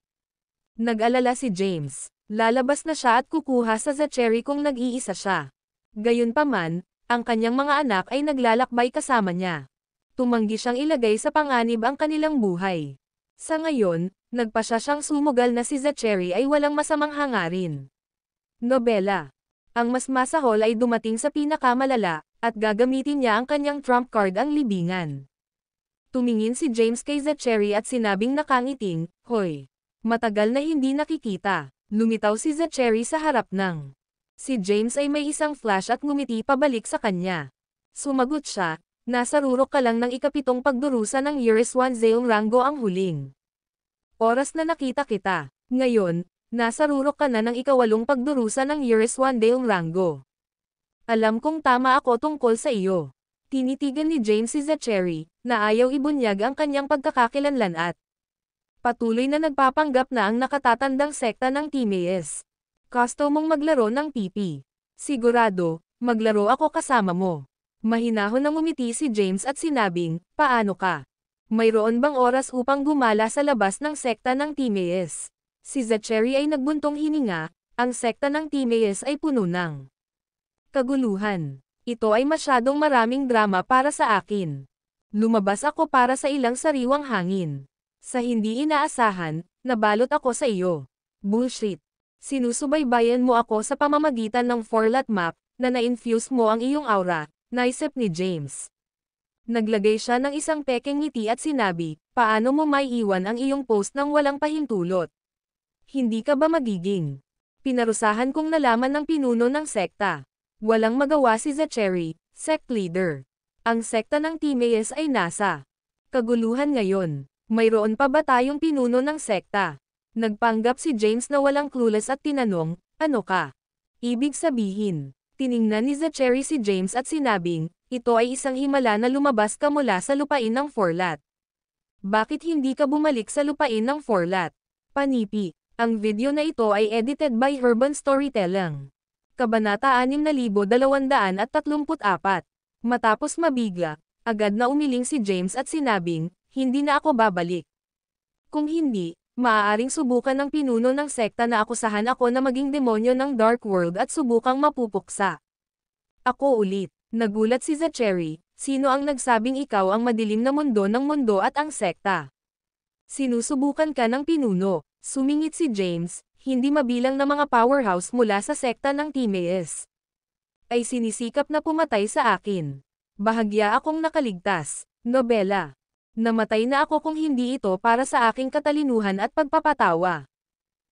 Nag-alala si James. Lalabas na siya at kukuha sa Zachary kung nag-iisa siya. Gayunpaman, ang kanyang mga anak ay naglalakbay kasama niya. Tumanggi siyang ilagay sa panganib ang kanilang buhay. Sa ngayon, nagpasya siyang sumugal na si Zachary ay walang masamang hangarin. Nobela. Ang mas masahol ay dumating sa pinakamalala, at gagamitin niya ang kanyang trump card, ang libingan. Tumingin si James kay Zachary at sinabing nakangiting, "Hoy. Matagal na hindi nakikita." Lumitaw si Zachary sa harap ng. Si James ay may isang flash at ngumiti pabalik sa kanya. Sumagot siya, "Nasa rurok ka lang ng ikapitong pagdurusa ng Years 1 Zeong Rango ang huling oras na nakita kita. Ngayon, nasa rurok ka na ng ikawalong pagdurusa ng Years 1 Zeong Rango. Alam kong tama ako tungkol sa iyo." Tinitigan ni James si Zachary, na ayaw ibunyag ang kanyang pagkakakilanlan at patuloy na nagpapanggap na ang nakatatandang sekta ng Timaeus. "Gusto mong maglaro ng PP? Sigurado, maglaro ako kasama mo." Mahinahon na ngumiti si James at sinabing, "Paano ka? Mayroon bang oras upang gumala sa labas ng sekta ng Timaeus?" Si Zachary ay nagbuntong hininga, ang sekta ng Timaeus ay puno ng kaguluhan. "Ito ay masyadong maraming drama para sa akin. Lumabas ako para sa ilang sariwang hangin. Sa hindi inaasahan, nabalot ako sa iyo." "Bullshit. Sinusubaybayan mo ako sa pamamagitan ng forlat map, na na-infuse mo ang iyong aura," naisip ni James. Naglagay siya ng isang pekeng ngiti at sinabi, "Paano mo maiiwan ang iyong post ng walang pahintulot? Hindi ka ba magiging pinarusahan kung nalaman ng pinuno ng sekta?" Walang magawa si Zachary, sect leader. Ang sekta ng Timaeus ay nasa kaguluhan ngayon. Mayroon pa ba tayong pinuno ng sekta? Nagpanggap si James na walang clueless at tinanong, "Ano ka? Ibig sabihin?" Tiningnan ni Zachary si James at sinabing, "Ito ay isang himala na lumabas ka mula sa lupain ng Forlat. Bakit hindi ka bumalik sa lupain ng Forlat?" Panipi. Ang video na ito ay edited by Urban Storytelling. Kabanata 6234. Matapos mabigla, agad na umiling si James at sinabing, "Hindi na ako babalik. Kung hindi, maaaring subukan ng pinuno ng sekta na akusahan ako na maging demonyo ng Dark World at subukang mapupuksa." "Ako ulit." Nagulat si Zachary, "Sino ang nagsabing ikaw ang madilim na mundo ng mundo at ang sekta? Sinusubukan ka ng pinuno." Sumingit si James, "Hindi mabilang na mga powerhouse mula sa sekta ng Timaeus ay sinisikap na pumatay sa akin. Bahagya akong nakaligtas." Nobela. Namatay na ako kung hindi ito para sa aking katalinuhan at pagpapatawa.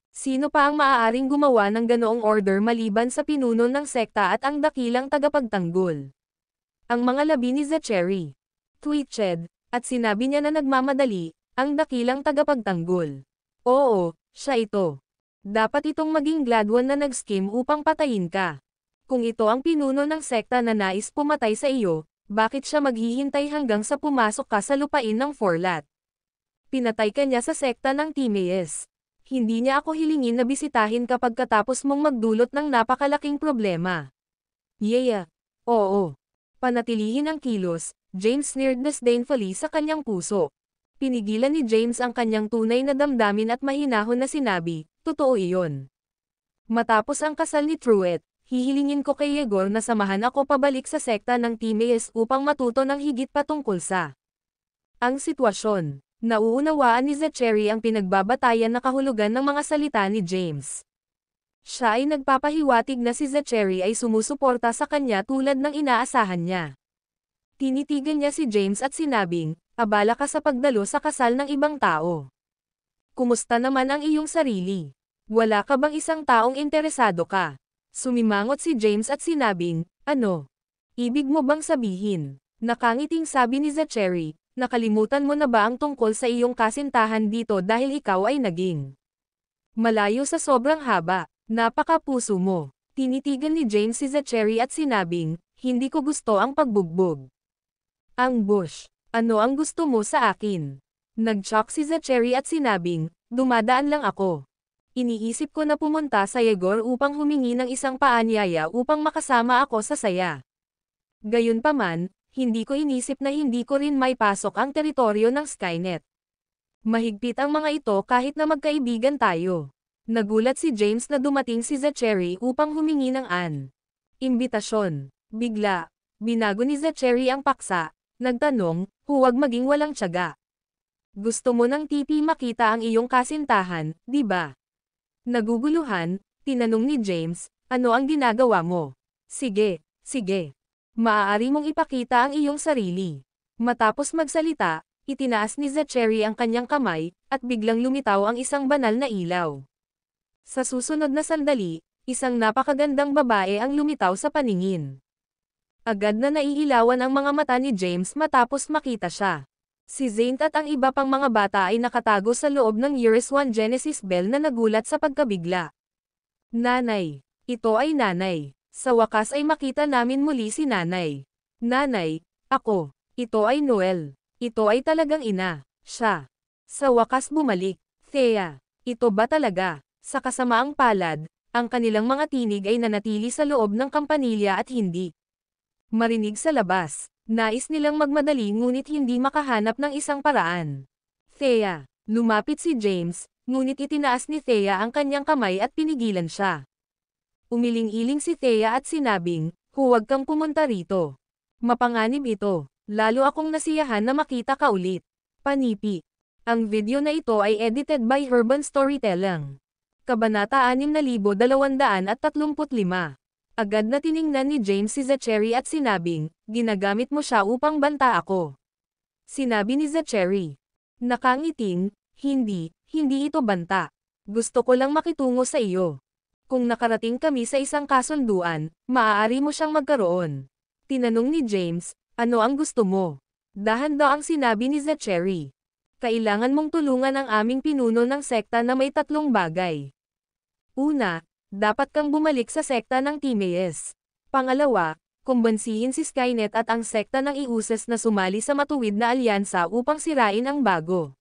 Sino pa ang maaaring gumawa ng ganoong order maliban sa pinuno ng sekta at ang dakilang tagapagtanggol? Ang mga labi ni Zachary twitched, at sinabi niya na nagmamadali, "Ang dakilang tagapagtanggol. Oo, siya ito. Dapat itong maging Gladwon na nag-scheme upang patayin ka. Kung ito ang pinuno ng sekta na nais pumatay sa iyo, bakit siya maghihintay hanggang sa pumasok ka sa lupain ng Forlat? Pinatay ka niya sa sekta ng Timaeus. Hindi niya ako hilingin na bisitahin kapag katapos mong magdulot ng napakalaking problema." "Yeah. Oo." Panatilihin ang kilos, James sneered disdainfully sa kanyang puso. Pinigilan ni James ang kanyang tunay na damdamin at mahinahon na sinabi, "Totoo iyon. Matapos ang kasal ni Truett, hihilingin ko kay Yegor na samahan ako pabalik sa sekta ng Timaeus upang matuto ng higit patungkol sa ang sitwasyon." Nauunawaan ni Zachary ang pinagbabatayan na kahulugan ng mga salita ni James. Siya ay nagpapahiwatig na si Zachary ay sumusuporta sa kanya tulad ng inaasahan niya. Tinitigan niya si James at sinabing, "Abala ka sa pagdalo sa kasal ng ibang tao. Kumusta naman ang iyong sarili? Wala ka bang isang taong interesado ka?" Sumimangot si James at sinabing, "Ano? Ibig mo bang sabihin?" Nakangiting sabi ni Zachary, "Nakalimutan mo na ba ang tungkol sa iyong kasintahan dito dahil ikaw ay naging malayo sa sobrang haba? Napaka-puso mo." Tinitigan ni James si Zachary at sinabing, "Hindi ko gusto ang pagbugbog." "Ang bush. Ano ang gusto mo sa akin?" Nag-shock si Zachary at sinabing, "Dumadaan lang ako. Iniisip ko na pumunta sa Yegor upang humingi ng isang paanyaya upang makasama ako sa saya. Gayunpaman, hindi ko inisip na hindi ko rin may pasok ang teritoryo ng Skynet. Mahigpit ang mga ito kahit na magkaibigan tayo." Nagulat si James na dumating si Zachary upang humingi ng Imbitasyon. Bigla. Binago ni Zachary ang paksa. Nagtanong, huwag maging walang tiyaga. Gusto mo ng tipi makita ang iyong kasintahan, di ba? Naguguluhan, tinanong ni James, ano ang ginagawa mo? Sige, sige. Maaari mong ipakita ang iyong sarili. Matapos magsalita, itinaas ni Zachary ang kanyang kamay, at biglang lumitaw ang isang banal na ilaw. Sa susunod na sandali, isang napakagandang babae ang lumitaw sa paningin. Agad na naiilawan ang mga mata ni James matapos makita siya. Si Zane at ang iba pang mga bata ay nakatago sa loob ng Years 1 Genesis Bell na nagulat sa pagkabigla. Nanay. Ito ay nanay. Sa wakas ay makita namin muli si nanay. Nanay, ako. Ito ay Noel. Ito ay talagang ina. Siya. Sa wakas bumalik. Thea. Ito ba talaga? Sa kasamaang palad, ang kanilang mga tinig ay nanatili sa loob ng kampanilya at hindi marinig sa labas. Nais nilang magmadali ngunit hindi makahanap ng isang paraan. Thea. Lumapit si James, ngunit itinaas ni Thea ang kanyang kamay at pinigilan siya. Umiling-iling si Thea at sinabing, huwag kang pumunta rito. Mapanganib ito. Lalo akong nasiyahan na makita ka ulit. Panipi. Ang video na ito ay edited by Urban Storytelling. Kabanata 6235. Agad na tiningnan ni James si Zachary at sinabing, ginagamit mo siya upang banta ako. Sinabi ni Zachary. Nakangiting, hindi ito banta. Gusto ko lang makitungo sa iyo. Kung nakarating kami sa isang kasunduan, maaari mo siyang magkaroon. Tinanong ni James, ano ang gusto mo? Dahan-daang sinabi ni Zachary. Kailangan mong tulungan ang aming pinuno ng sekta na may 3 bagay. Una, dapat kang bumalik sa sekta ng Timaeus. Pangalawa, kumbansihin si Skynet at ang sekta ng Iuses na sumali sa matuwid na alyansa upang sirain ang bago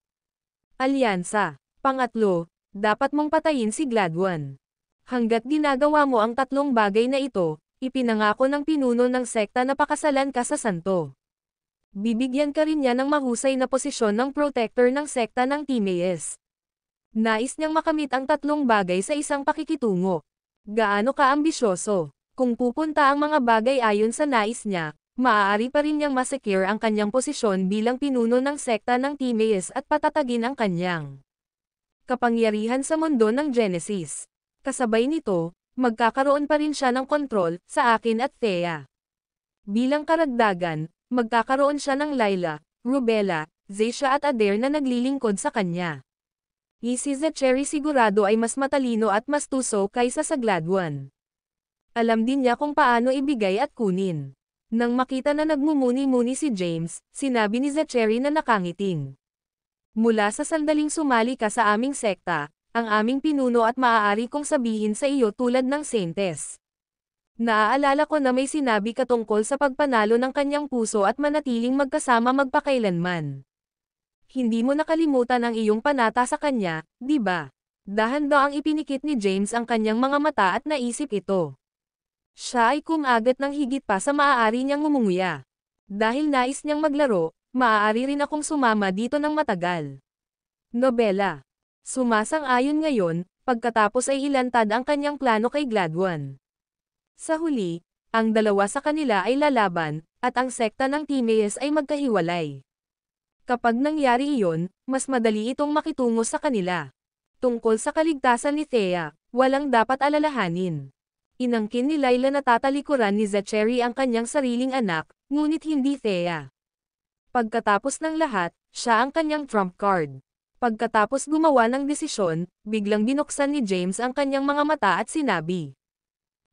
alyansa. Pangatlo, dapat mong patayin si Gladwan. Hanggat ginagawa mo ang 3 bagay na ito, ipinangako ng pinuno ng sekta na pakasalan ka sa santo. Bibigyan ka rin niya ng mahusay na posisyon ng protector ng sekta ng Timaeus. Nais niyang makamit ang 3 bagay sa isang pakikitungo. Gaano ka-ambisyoso? Kung pupunta ang mga bagay ayon sa nais niya, maaari pa rin niyang masecure ang kanyang posisyon bilang pinuno ng sekta ng Timaeus at patatagin ang kanyang kapangyarihan sa mundo ng Genesis. Kasabay nito, magkakaroon pa rin siya ng kontrol sa akin at Thea. Bilang karagdagan, magkakaroon siya ng Layla, Rubella, Zeisha at Adair na naglilingkod sa kanya. Si Zachary sigurado ay mas matalino at mas tuso kaysa sa Gladwan. Alam din niya kung paano ibigay at kunin. Nang makita na nagmumuni-muni si James, sinabi ni Zachary na nakangiting. Mula sa sandaling sumali ka sa aming sekta, ang aming pinuno at maaari kong sabihin sa iyo tulad ng Saintes. Naaalala ko na may sinabi ka tungkol sa pagpanalo ng kanyang puso at manatiling magkasama magpakailanman. Hindi mo nakalimutan ang iyong panata sa kanya, di ba? Dahan-daang ipinikit ni James ang kanyang mga mata at naisip ito. Siya ay kumagat ng higit pa sa maaari niyang ngumunguya. Dahil nais niyang maglaro, maaari rin akong sumama dito ng matagal. Nobela. Sumasang-ayon ngayon, pagkatapos ay ilantad ang kanyang plano kay Gladwan. Sa huli, ang dalawa sa kanila ay lalaban, at ang sekta ng Timaeus ay magkahiwalay. Kapag nangyari iyon, mas madali itong makitungo sa kanila. Tungkol sa kaligtasan ni Thea, walang dapat alalahanin. Inangkin ni Layla na tatalikuran ni Zachary ang kanyang sariling anak, ngunit hindi Thea. Pagkatapos ng lahat, siya ang kanyang trump card. Pagkatapos gumawa ng desisyon, biglang binuksan ni James ang kanyang mga mata at sinabi.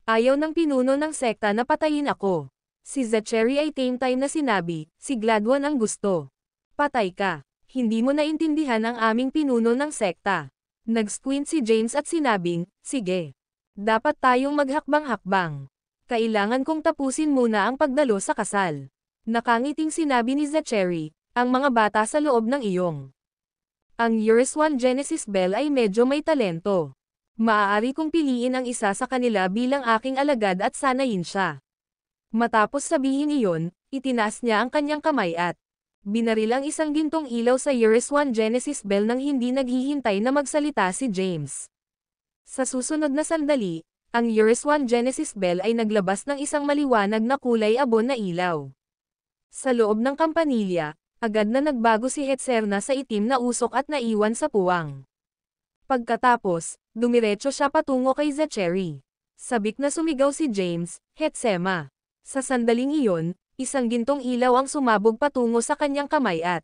Ayaw ng pinuno ng sekta na patayin ako. Si Zachary ay same time na sinabi, si Gladwan ang gusto. Patay ka. Hindi mo naintindihan ang aming pinuno ng sekta. Nag-squint si James at sinabing, sige. Dapat tayong maghakbang-hakbang. Kailangan kong tapusin muna ang pagdalo sa kasal. Nakangiting sinabi ni Zachary, ang mga bata sa loob ng iyong. Ang Years 1 Genesis Bell ay medyo may talento. Maaari kong piliin ang isa sa kanila bilang aking alagad at sanayin siya. Matapos sabihin iyon, itinaas niya ang kanyang kamay at binaril ang isang gintong ilaw sa Years 1 Genesis Bell nang hindi naghihintay na magsalita si James. Sa susunod na sandali, ang Eurus-1 Genesis Bell ay naglabas ng isang maliwanag na kulay abon na ilaw. Sa loob ng kampanilya, agad na nagbago si Hetserna sa itim na usok at naiwan sa puwang. Pagkatapos, dumiretso siya patungo kay Zachary. Sabik na sumigaw si James, "Hetsema!" Sa sandaling iyon, isang gintong ilaw ang sumabog patungo sa kanyang kamay at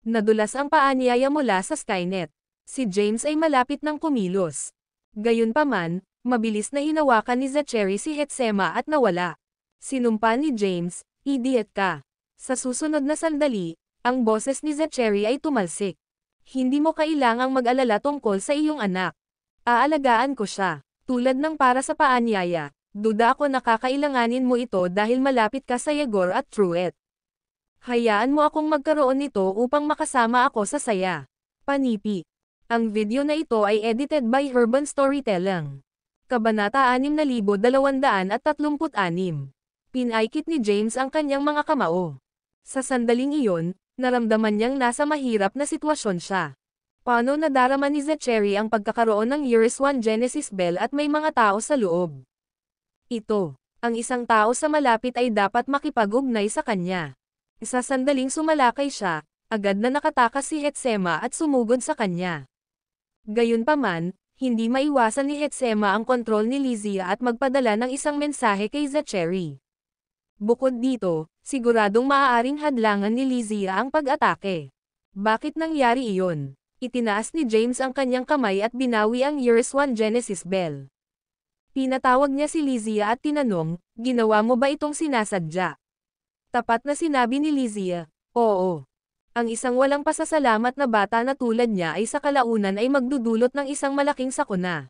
nadulas ang paa niya mula sa Skynet. Si James ay malapit ng kumilos. Gayunpaman, mabilis na hinawakan ni Zachary si Hetsema at nawala. Sinumpa ni James, "Idiot ka." Sa susunod na sandali, ang boses ni Zachary ay tumalsik. "Hindi mo kailangang mag-alala tungkol sa iyong anak. Aalagaan ko siya. Tulad ng para sa paanyaya, duda ako na kakailanganin mo ito dahil malapit ka sa Yegor at Truett. Hayaan mo akong magkaroon nito upang makasama ako sa saya." Panipi. Ang video na ito ay edited by Urban Storytelling. Kabanata 6236. Pinaikit ni James ang kanyang mga kamao. Sa sandaling iyon, naramdaman niyang nasa mahirap na sitwasyon siya. Paano nadarama ni Zachary ang pagkakaroon ng Eurus-1 Genesis Bell at may mga tao sa loob? Ito, ang isang tao sa malapit ay dapat makipag-ugnay sa kanya. Sa sandaling sumalakay siya, agad na nakatakas si Hetsema at sumugod sa kanya. Gayunpaman, hindi maiwasan ni Hetsema ang kontrol ni Lysia at magpadala ng isang mensahe kay Zachary. Bukod dito, siguradong maaaring hadlangan ni Lysia ang pag-atake. Bakit nangyari iyon? Itinaas ni James ang kanyang kamay at binawi ang Eurus-1 Genesis Bell. Pinatawag niya si Lysia at tinanong, "Ginawa mo ba itong sinasadya?" Tapat na sinabi ni Lysia, "Oo." Ang isang walang pasasalamat na bata na tulad niya ay sa kalaunan ay magdudulot ng isang malaking sakuna.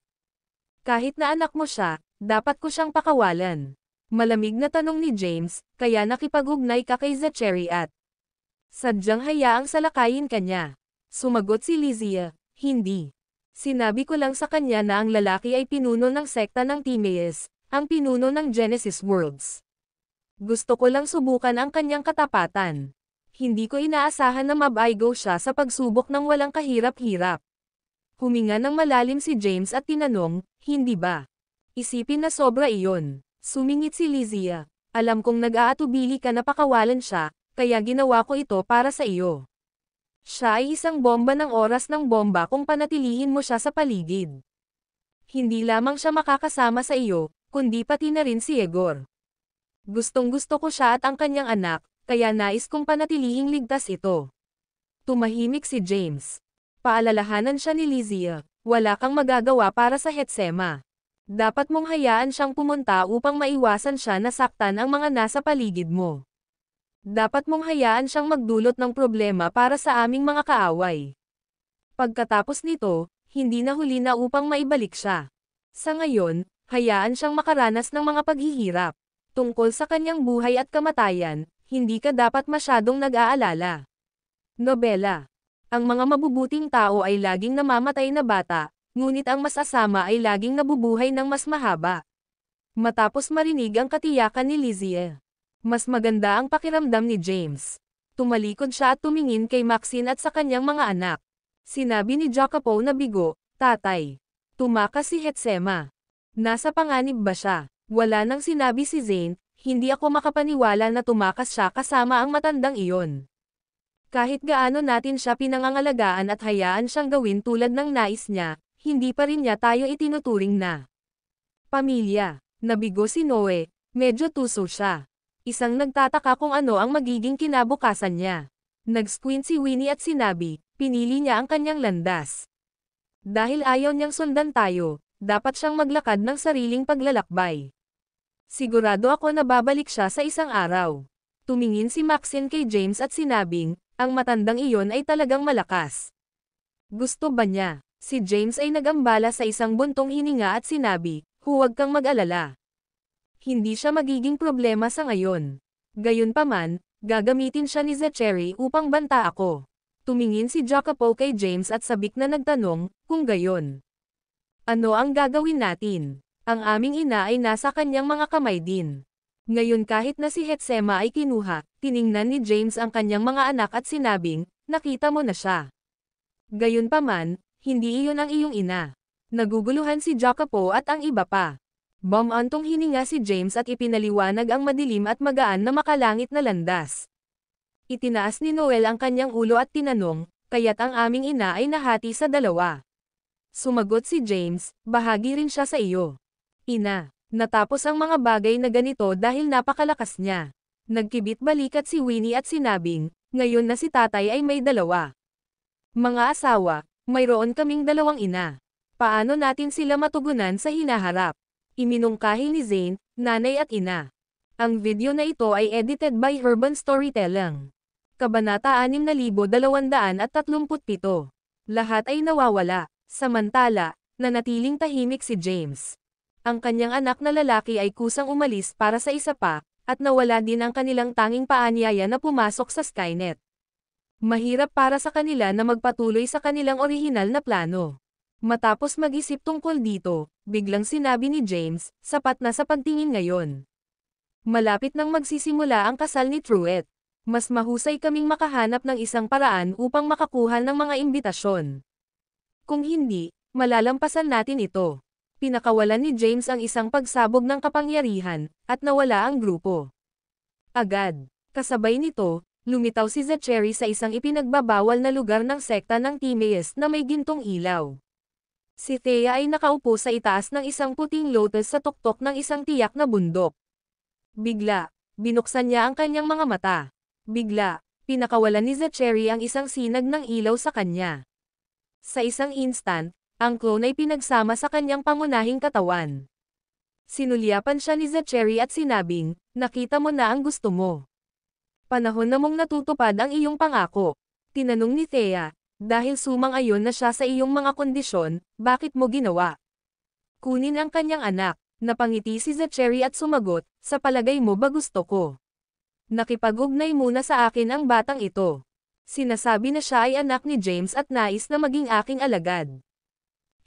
"Kahit na anak mo siya, dapat ko siyang pakawalan." Malamig na tanong ni James, "Kaya nakipag-ugnay ka kay Zachary at sadyang hayaang salakayin ka niya?" Sumagot si Lysia, "Hindi. Sinabi ko lang sa kanya na ang lalaki ay pinuno ng sekta ng Timaeus, ang pinuno ng Genesis Worlds. Gusto ko lang subukan ang kanyang katapatan. Hindi ko inaasahan na mabaigo siya sa pagsubok ng walang kahirap-hirap." Huminga ng malalim si James at tinanong, "Hindi ba? Isipin na sobra iyon." Sumingit si Lysia, "Alam kong nag-aatubili ka na pakawalan siya, kaya ginawa ko ito para sa iyo. Siya ay isang bomba ng oras ng bomba kung panatilihin mo siya sa paligid. Hindi lamang siya makakasama sa iyo, kundi pati na rin si Yegor. Gustong-gusto ko siya at ang kanyang anak, kaya nais kong panatilihing ligtas ito." Tumahimik si James. Paalalahanan siya ni Lysia, "Wala kang magagawa para sa Hetsema. Dapat mong hayaan siyang pumunta upang maiwasan siya na saktan ang mga nasa paligid mo. Dapat mong hayaan siyang magdulot ng problema para sa aming mga kaaway. Pagkatapos nito, hindi na huli na upang maibalik siya. Sa ngayon, hayaan siyang makaranas ng mga paghihirap. Tungkol sa kanyang buhay at kamatayan, hindi ka dapat masyadong nag-aalala." Nobela. Ang mga mabubuting tao ay laging namamatay na bata, ngunit ang masasama ay laging nabubuhay ng mas mahaba. Matapos marinig ang katiyakan ni Lysia, mas maganda ang pakiramdam ni James. Tumalikod siya at tumingin kay Maxine at sa kanyang mga anak. Sinabi ni Jacopo na bigo, "Tatay." Tumakas si Hetsema. Nasa panganib ba siya? Wala nang sinabi si Zane, "Hindi ako makapaniwala na tumakas siya kasama ang matandang iyon. Kahit gaano natin siya pinangangalagaan at hayaan siyang gawin tulad ng nais niya, hindi pa rin niya tayo itinuturing na pamilya." Nabigo si Noe, medyo tuso siya. Isang nagtataka kung ano ang magiging kinabukasan niya. Nag-squint si Winnie at sinabi, "Pinili niya ang kanyang landas. Dahil ayaw niyang sundan tayo, dapat siyang maglakad ng sariling paglalakbay. Sigurado ako na babalik siya sa isang araw." Tumingin si Maxine kay James at sinabing, "Ang matandang iyon ay talagang malakas. Gusto ba niya?" Si James ay nagambala sa isang buntong hininga at sinabi, "Huwag kang mag-alala. Hindi siya magiging problema sa ngayon. Gayunpaman, gagamitin siya ni Zachary upang banta ako." Tumingin si Jacopo kay James at sabik na nagtanong, "Kung gayon, ano ang gagawin natin?" Ang aming ina ay nasa kanyang mga kamay din. Ngayon kahit na si Hetsema ay kinuha, tiningnan ni James ang kanyang mga anak at sinabing, "Nakita mo na siya. Gayunpaman, hindi iyon ang iyong ina." Naguguluhan si Jacopo at ang iba pa. Bumantong hininga si James at ipinaliwanag ang madilim at magaan na makalangit na landas. Itinaas ni Noel ang kanyang ulo at tinanong, kaya't ang aming ina ay nahati sa dalawa. Sumagot si James, bahagi rin siya sa iyo. Ina, natapos ang mga bagay na ganito dahil napakalakas niya. Nagkibit balikat si Winnie at sinabing, ngayon na si tatay ay may dalawa. Mga asawa, mayroon kaming dalawang ina. Paano natin sila matugunan sa hinaharap? Iminungkahi ni Zane, nanay at ina. Ang video na ito ay edited by Urban Storytelling. Kabanata 6237. Lahat ay nawawala. Samantala, nanatiling tahimik si James. Ang kanyang anak na lalaki ay kusang umalis para sa isa pa, at nawala din ang kanilang tanging paanyaya na pumasok sa Skynet. Mahirap para sa kanila na magpatuloy sa kanilang orihinal na plano. Matapos mag-isip tungkol dito, biglang sinabi ni James, sapat na sa pagtingin ngayon. Malapit nang magsisimula ang kasal ni Truett. Mas mahusay kaming makahanap ng isang paraan upang makakuha ng mga imbitasyon. Kung hindi, malalampasan natin ito. Pinakawalan ni James ang isang pagsabog ng kapangyarihan, at nawala ang grupo. Agad, kasabay nito, lumitaw si Zachary sa isang ipinagbabawal na lugar ng sekta ng Timaeus na may gintong ilaw. Si Thea ay nakaupo sa itaas ng isang puting lotus sa tuktok ng isang tiyak na bundok. Bigla, binuksan niya ang kanyang mga mata. Bigla, pinakawalan ni Zachary ang isang sinag ng ilaw sa kanya. Sa isang instant, ang clone ay pinagsama sa kanyang pangunahing katawan. Sinulyapan siya ni Zachary at sinabing, nakita mo na ang gusto mo. Panahon na mong natutupad ang iyong pangako. Tinanong ni Thea, dahil sumang-ayon na siya sa iyong mga kondisyon, bakit mo ginawa? Kunin ang kanyang anak, napangiti si Zachary at sumagot, sa palagay mo ba gusto ko? Nakipag-ugnay muna sa akin ang batang ito. Sinasabi na siya ay anak ni James at nais na maging aking alagad.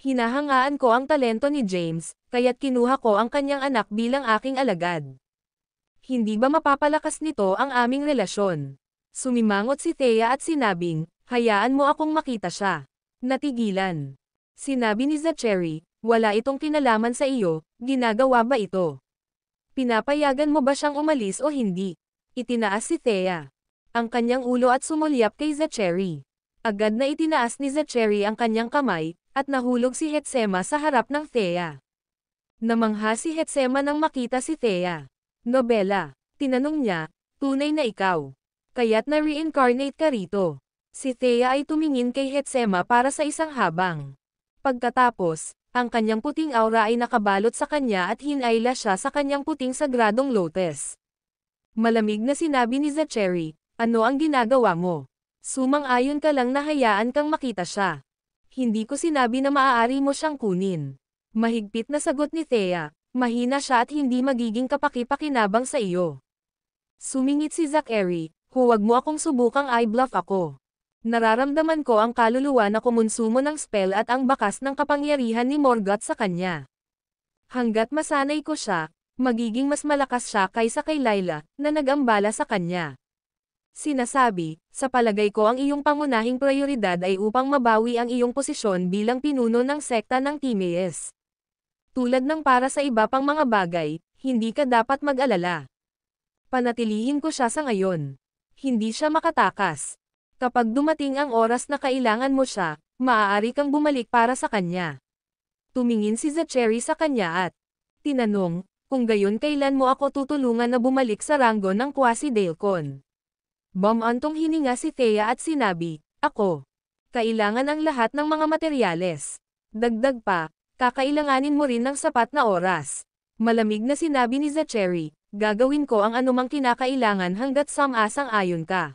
Hinahangaan ko ang talento ni James, kaya't kinuha ko ang kanyang anak bilang aking alagad. Hindi ba mapapalakas nito ang aming relasyon? Sumimangot si Thea at sinabing, hayaan mo akong makita siya. Natigilan. Sinabi ni Zachary, wala itong kinalaman sa iyo, ginagawa ba ito? Pinapayagan mo ba siyang umalis o hindi? Itinaas si Thea ang kanyang ulo at sumulyap kay Zachary. Agad na itinaas ni Zachary ang kanyang kamay, at nahulog si Hetsema sa harap ng Thea. Namangha si Hetsema nang makita si Thea. Nobela, tinanong niya, tunay na ikaw. Kaya't na-reincarnate ka rito. Si Thea ay tumingin kay Hetsema para sa isang habang. Pagkatapos, ang kanyang puting aura ay nakabalot sa kanya at hinayla siya sa kanyang puting sagradong lotus. Malamig na sinabi ni Zachary, ano ang ginagawa mo? Sumang-ayon ka lang na hayaan kang makita siya. Hindi ko sinabi na maaari mo siyang kunin. Mahigpit na sagot ni Thea, mahina siya at hindi magiging kapaki-pakinabang sa iyo. Sumingit si Zachary, huwag mo akong subukang i-bluff ako. Nararamdaman ko ang kaluluwa na kumonsumo ng spell at ang bakas ng kapangyarihan ni Morgoth sa kanya. Hanggat masanay ko siya, magiging mas malakas siya kaysa kay Layla, na nag-ambala sa kanya. Sinasabi, sa palagay ko ang iyong pangunahing prioridad ay upang mabawi ang iyong posisyon bilang pinuno ng sekta ng Timaeus. Tulad ng para sa iba pang mga bagay, hindi ka dapat mag-alala. Panatilihin ko siya sa ngayon. Hindi siya makatakas. Kapag dumating ang oras na kailangan mo siya, maaari kang bumalik para sa kanya. Tumingin si Zachary sa kanya at tinanong, kung gayon kailan mo ako tutulungan na bumalik sa ranggo ng Quasi-Daelcon. Bumantong hininga si Thea at sinabi, ako. Kailangan ang lahat ng mga materyales. Dagdag pa, kakailanganin mo rin ng sapat na oras. Malamig na sinabi ni Zachary, gagawin ko ang anumang kinakailangan hanggat sang-ayon ka.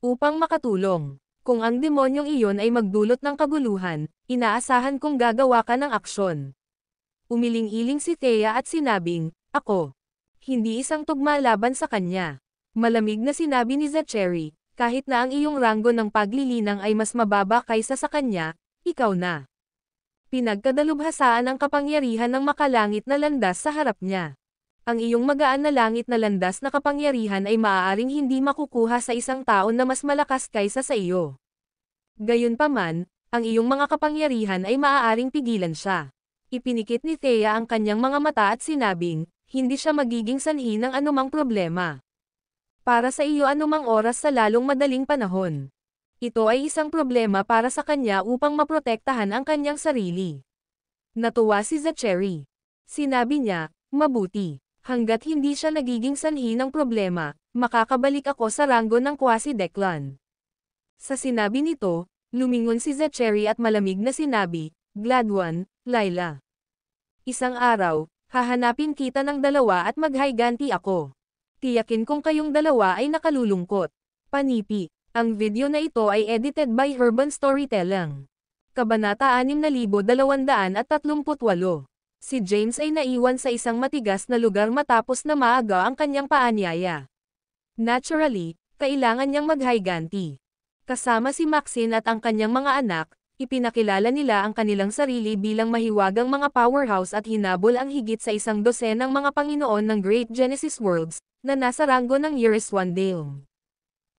Upang makatulong, kung ang demonyong iyon ay magdulot ng kaguluhan, inaasahan kong gagawa ka ng aksyon. Umiling-iling si Thea at sinabing, ako. Hindi isang tugma laban sa kanya. Malamig na sinabi ni Zachary, kahit na ang iyong ranggo ng paglilinang ay mas mababa kaysa sa kanya, ikaw na. Pinagkadalubhasaan ang kapangyarihan ng makalangit na landas sa harap niya. Ang iyong magaan na langit na landas na kapangyarihan ay maaaring hindi makukuha sa isang tao na mas malakas kaysa sa iyo. Gayunpaman, ang iyong mga kapangyarihan ay maaaring pigilan siya. Ipinikit ni Thea ang kanyang mga mata at sinabing, hindi siya magiging sanhi ng anumang problema. Para sa iyo anumang oras sa lalong madaling panahon. Ito ay isang problema para sa kanya upang maprotektahan ang kanyang sarili. Natuwa si Zachary. Sinabi niya, mabuti. Hanggat hindi siya nagiging sanhi ng problema, makakabalik ako sa ranggo ng Quasi-Declan. Sa sinabi nito, lumingon si Zachary at malamig na sinabi, Glad one, Layla. Isang araw, hahanapin kita ng dalawa at maghayganti ako. Tiyakin kong kayong dalawa ay nakalulungkot. Panipi. Ang video na ito ay edited by Herban Storytelling. Kabanata 6238. Si James ay naiwan sa isang matigas na lugar matapos na maaga ang kanyang paanyaya. Naturally, kailangan niyang maghayganti. Kasama si Maxine at ang kanyang mga anak, ipinakilala nila ang kanilang sarili bilang mahiwagang mga powerhouse at hinabol ang higit sa 100 mga Panginoon ng Great Genesis Worlds, na nasa ranggo ng Iriswandale.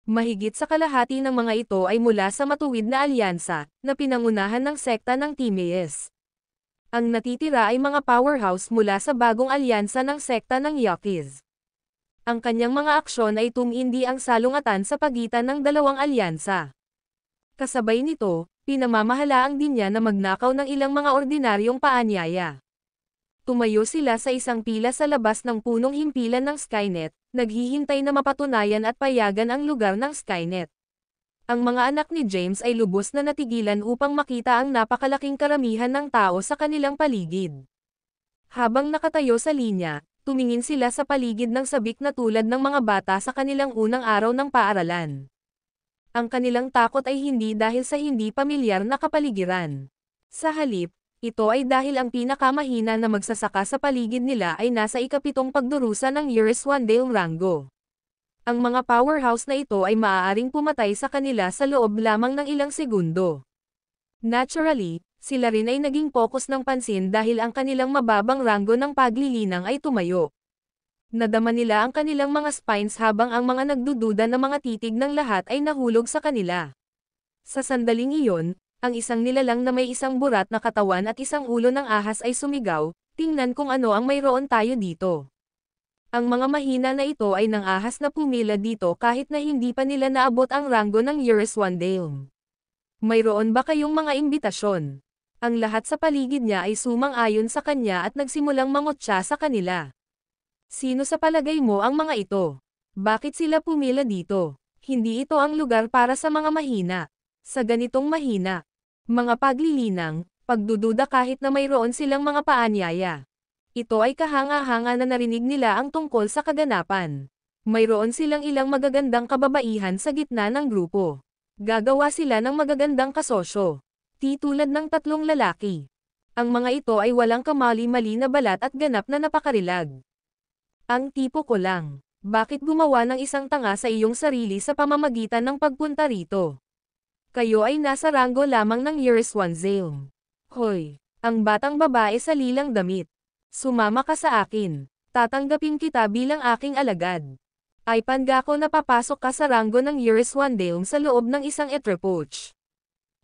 Mahigit sa kalahati ng mga ito ay mula sa matuwid na alyansa, na pinangunahan ng sekta ng Timaeus. Ang natitira ay mga powerhouse mula sa bagong alyansa ng sekta ng Yaquis. Ang kanyang mga aksyon ay tumindi ang salungatan sa pagitan ng dalawang alyansa. Kasabay nito, pinamamahalaang din niya na magnakaw ng ilang mga ordinaryong paanyaya. Tumayo sila sa isang pila sa labas ng punong himpilan ng Skynet, naghihintay na mapatunayan at payagan ang lugar ng Skynet. Ang mga anak ni James ay lubos na natigilan upang makita ang napakalaking karamihan ng tao sa kanilang paligid. Habang nakatayo sa linya, tumingin sila sa paligid ng sabik na tulad ng mga bata sa kanilang unang araw ng paaralan. Ang kanilang takot ay hindi dahil sa hindi pamilyar na kapaligiran. Sa halip, ito ay dahil ang pinakamahina na magsasaka sa paligid nila ay nasa ikapitong pagdurusa ng Iriswandale Rango. Ang mga powerhouse na ito ay maaaring pumatay sa kanila sa loob lamang ng ilang segundo. Naturally, sila rin ay naging focus ng pansin dahil ang kanilang mababang ranggo ng paglilinang ay tumayo. Nadama nila ang kanilang mga spines habang ang mga nagdududa na mga titig ng lahat ay nahulog sa kanila. Sa sandaling iyon, ang isang nilalang na may isang burat na katawan at isang ulo ng ahas ay sumigaw, tingnan kung ano ang mayroon tayo dito. Ang mga mahina na ito ay ng ahas na pumila dito kahit na hindi pa nila naabot ang ranggo ng Iriswandale. Mayroon ba kayong mga imbitasyon? Ang lahat sa paligid niya ay sumang-ayon sa kanya at nagsimulang mangotsa sa kanila. Sino sa palagay mo ang mga ito? Bakit sila pumila dito? Hindi ito ang lugar para sa mga mahina. Sa ganitong mahina, mga paglilinang, pagdududa kahit na mayroon silang mga paanyaya. Ito ay kahanga-hanga na narinig nila ang tungkol sa kaganapan. Mayroon silang ilang magagandang kababaihan sa gitna ng grupo. Gagawa sila ng magagandang kasosyo. Tulad ng 3 lalaki. Ang mga ito ay walang kamali-mali na balat at ganap na napakarilag. Ang tipo ko lang. Bakit gumawa ng isang tanga sa iyong sarili sa pamamagitan ng pagpunta rito? Kayo ay nasa ranggo lamang ng Iriswandale. Hoy, ang batang babae sa lilang damit. Sumama ka sa akin. Tatanggapin kita bilang aking alagad. Ay pangako na papasok ka sa ranggo ng Iriswandale sa loob ng isang etrepoch.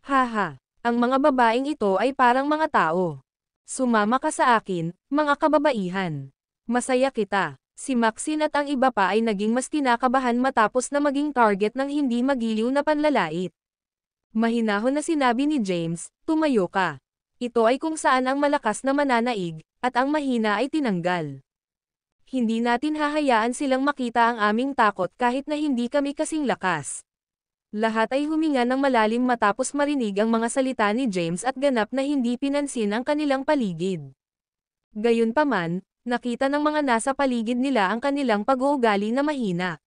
Haha, ang mga babaeng ito ay parang mga tao. Sumama ka sa akin, mga kababaihan. Masaya kita. Si Maxine at ang iba pa ay naging mas kinakabahan matapos na maging target ng hindi magiliw na panlalait. Mahinahon na sinabi ni James, tumayo ka. Ito ay kung saan ang malakas na mananaig, at ang mahina ay tinanggal. Hindi natin hahayaan silang makita ang aming takot kahit na hindi kami kasing lakas. Lahat ay huminga ng malalim matapos marinig ang mga salita ni James at ganap na hindi pinansin ang kanilang paligid. Gayunpaman, nakita ng mga nasa paligid nila ang kanilang pag-uugali na mahina.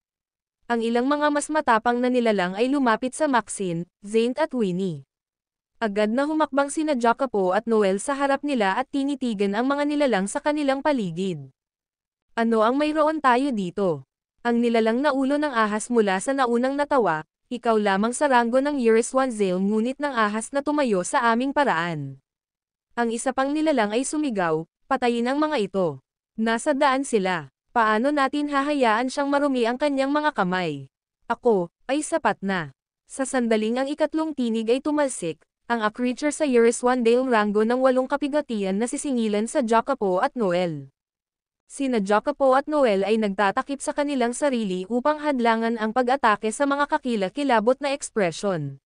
Ang ilang mga mas matapang na nilalang ay lumapit sa Maxine, Zane at Winnie. Agad na humakbang sina Jacopo at Noel sa harap nila at tinitigan ang mga nilalang sa kanilang paligid. Ano ang mayroon tayo dito? Ang nilalang na ulo ng ahas mula sa naunang natawa, ikaw lamang sa ranggo ng Iriswandale ngunit ng ahas na tumayo sa aming paraan. Ang isa pang nilalang ay sumigaw, patayin ang mga ito. Nasa daan sila. Paano natin hahayaan siyang marumi ang kanyang mga kamay? Ako, ay sapat na. Sa sandaling ang ikatlong tinig ay tumalsik, Ang a creature sa Years One Day rango ng 8 kapigatian na sisingilan sa Jacopo at Noel. Sina Jacopo at Noel ay nagtatakip sa kanilang sarili upang hadlangan ang pag-atake sa mga kakilakilabot na ekspresyon.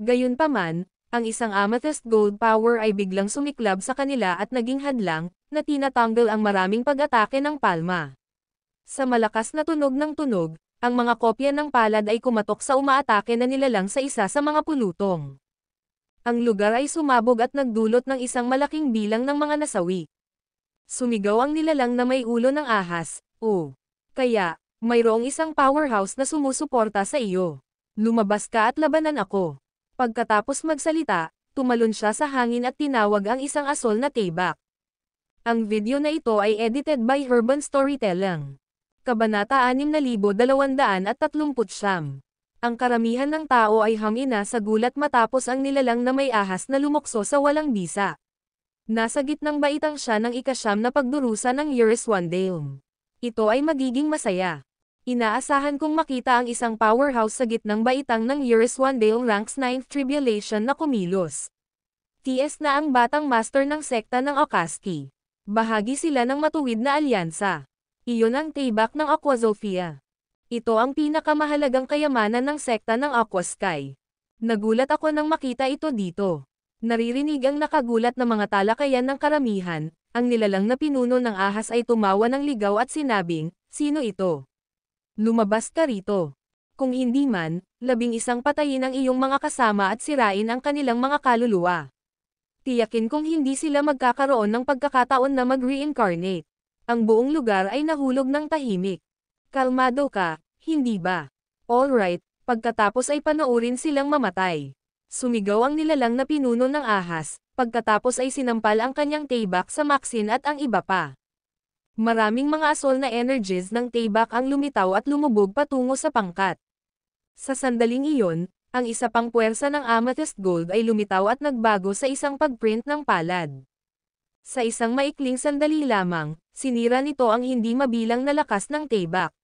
Gayunpaman, ang isang amethyst gold power ay biglang sumiklab sa kanila at naging hadlang, na tinatanggal ang maraming pag-atake ng palma. Sa malakas na tunog ng tunog, ang mga kopya ng palad ay kumatok sa umaatake na nilalang sa isa sa mga pulutong. Ang lugar ay sumabog at nagdulot ng isang malaking bilang ng mga nasawi. Sumigaw ang nilalang na may ulo ng ahas, "Oh! Kaya, mayroong isang powerhouse na sumusuporta sa iyo. Lumabas ka at labanan ako." Pagkatapos magsalita, tumalon siya sa hangin at tinawag ang isang asol na tibak. Ang video na ito ay edited by Herban Storytelling. Kabanata 6239. Ang karamihan ng tao ay hamina sa gulat matapos ang nilalang na may ahas na lumokso sa walang bisa. Nasa gitnang baitang siya ng ika-9 na pagdurusa ng Years One Day. Ito ay magiging masaya. Inaasahan kong makita ang isang powerhouse sa gitnang baitang ng Years One Day ranks 9th Tribulation na kumilos. TS na ang batang master ng sekta ng Okaski. Bahagi sila ng matuwid na alyansa. Iyon ang tibak ng Aquasophia. Ito ang pinakamahalagang kayamanan ng sekta ng Aquasky. Nagulat ako nang makita ito dito. Naririnig ang nakagulat na mga talakayan ng karamihan, ang nilalang na pinuno ng ahas ay tumawa ng ligaw at sinabing, "Sino ito? Lumabas ka rito. Kung hindi man, 11 patayin ang iyong mga kasama at sirain ang kanilang mga kaluluwa. Tiyakin kung hindi sila magkakaroon ng pagkakataon na mag-reincarnate." Ang buong lugar ay nahulog ng tahimik. Kalmado ka, hindi ba? Alright, pagkatapos ay panoorin silang mamatay. Sumigaw ang nilalang na pinuno ng ahas, pagkatapos ay sinampal ang kanyang tibak sa Maxine at ang iba pa. Maraming mga asol na energies ng tibak ang lumitaw at lumubog patungo sa pangkat. Sa sandaling iyon, ang isa pang puwersa ng amethyst gold ay lumitaw at nagbago sa isang pagprint ng palad. Sa isang maikling sandali lamang, sinira nito ang hindi mabilang na lakas ng tibak.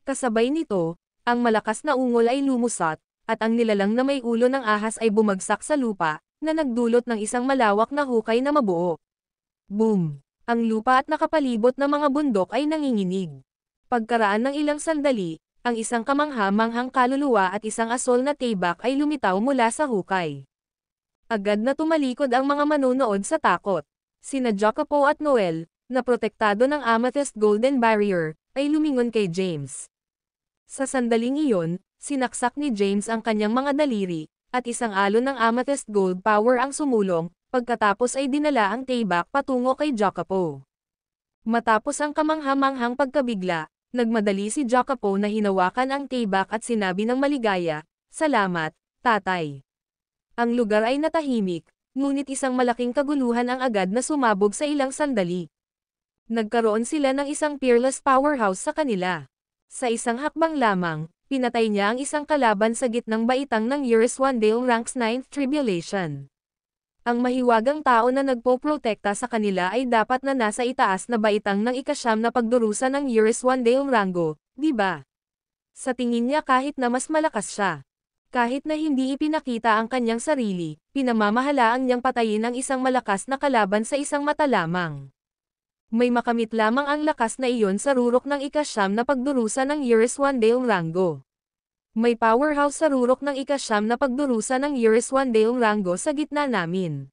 Kasabay nito, ang malakas na ungol ay lumusot, at ang nilalang na may ulo ng ahas ay bumagsak sa lupa, na nagdulot ng isang malawak na hukay na mabuo. Boom! Ang lupa at nakapalibot na mga bundok ay nanginginig. Pagkaraan ng ilang sandali, ang isang kamangha-manghang kaluluwa at isang asol na tibak ay lumitaw mula sa hukay. Agad na tumalikod ang mga manonood sa takot. Sina Jacopo at Noel, na protektado ng Amethyst Golden Barrier, ay lumingon kay James. Sa sandaling iyon, sinaksak ni James ang kanyang mga daliri, at isang alon ng Amethyst Gold Power ang sumulong, pagkatapos ay dinala ang tibak patungo kay Jacopo. Matapos ang kamangha-manghang pagkabigla, nagmadali si Jacopo na hinawakan ang tibak at sinabi ng maligaya, "Salamat, tatay." Ang lugar ay natahimik, ngunit isang malaking kaguluhan ang agad na sumabog sa ilang sandali. Nagkaroon sila ng isang peerless powerhouse sa kanila. Sa isang hakbang lamang, pinatay niya ang isang kalaban sa gitnang baitang ng Years One Day ranks 9th Tribulation. Ang mahiwagang tao na nagpoprotekta sa kanila ay dapat na nasa itaas na baitang ng ika-9 na pagdurusa ng Years One Day rango, di ba? Sa tingin niya kahit na mas malakas siya. Kahit na hindi ipinakita ang kanyang sarili, pinamamahalaan niyang patayin ang isang malakas na kalaban sa isang mata lamang. May makamit lamang ang lakas na iyon sa rurok ng ika-9 na pagdurusa ng Years One Day rango. May powerhouse sa rurok ng ika-9 na pagdurusa ng Years One Day rango sa gitna namin.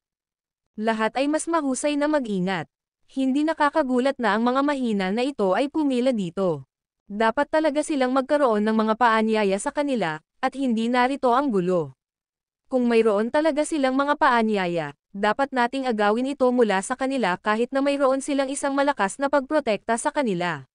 Lahat ay mas mahusay na mag-ingat. Hindi nakakagulat na ang mga mahina na ito ay pumila dito. Dapat talaga silang magkaroon ng mga paanyaya sa kanila, at hindi narito ang gulo. Kung mayroon talaga silang mga paanyaya, dapat nating agawin ito mula sa kanila kahit na mayroon silang isang malakas na pagprotekta sa kanila.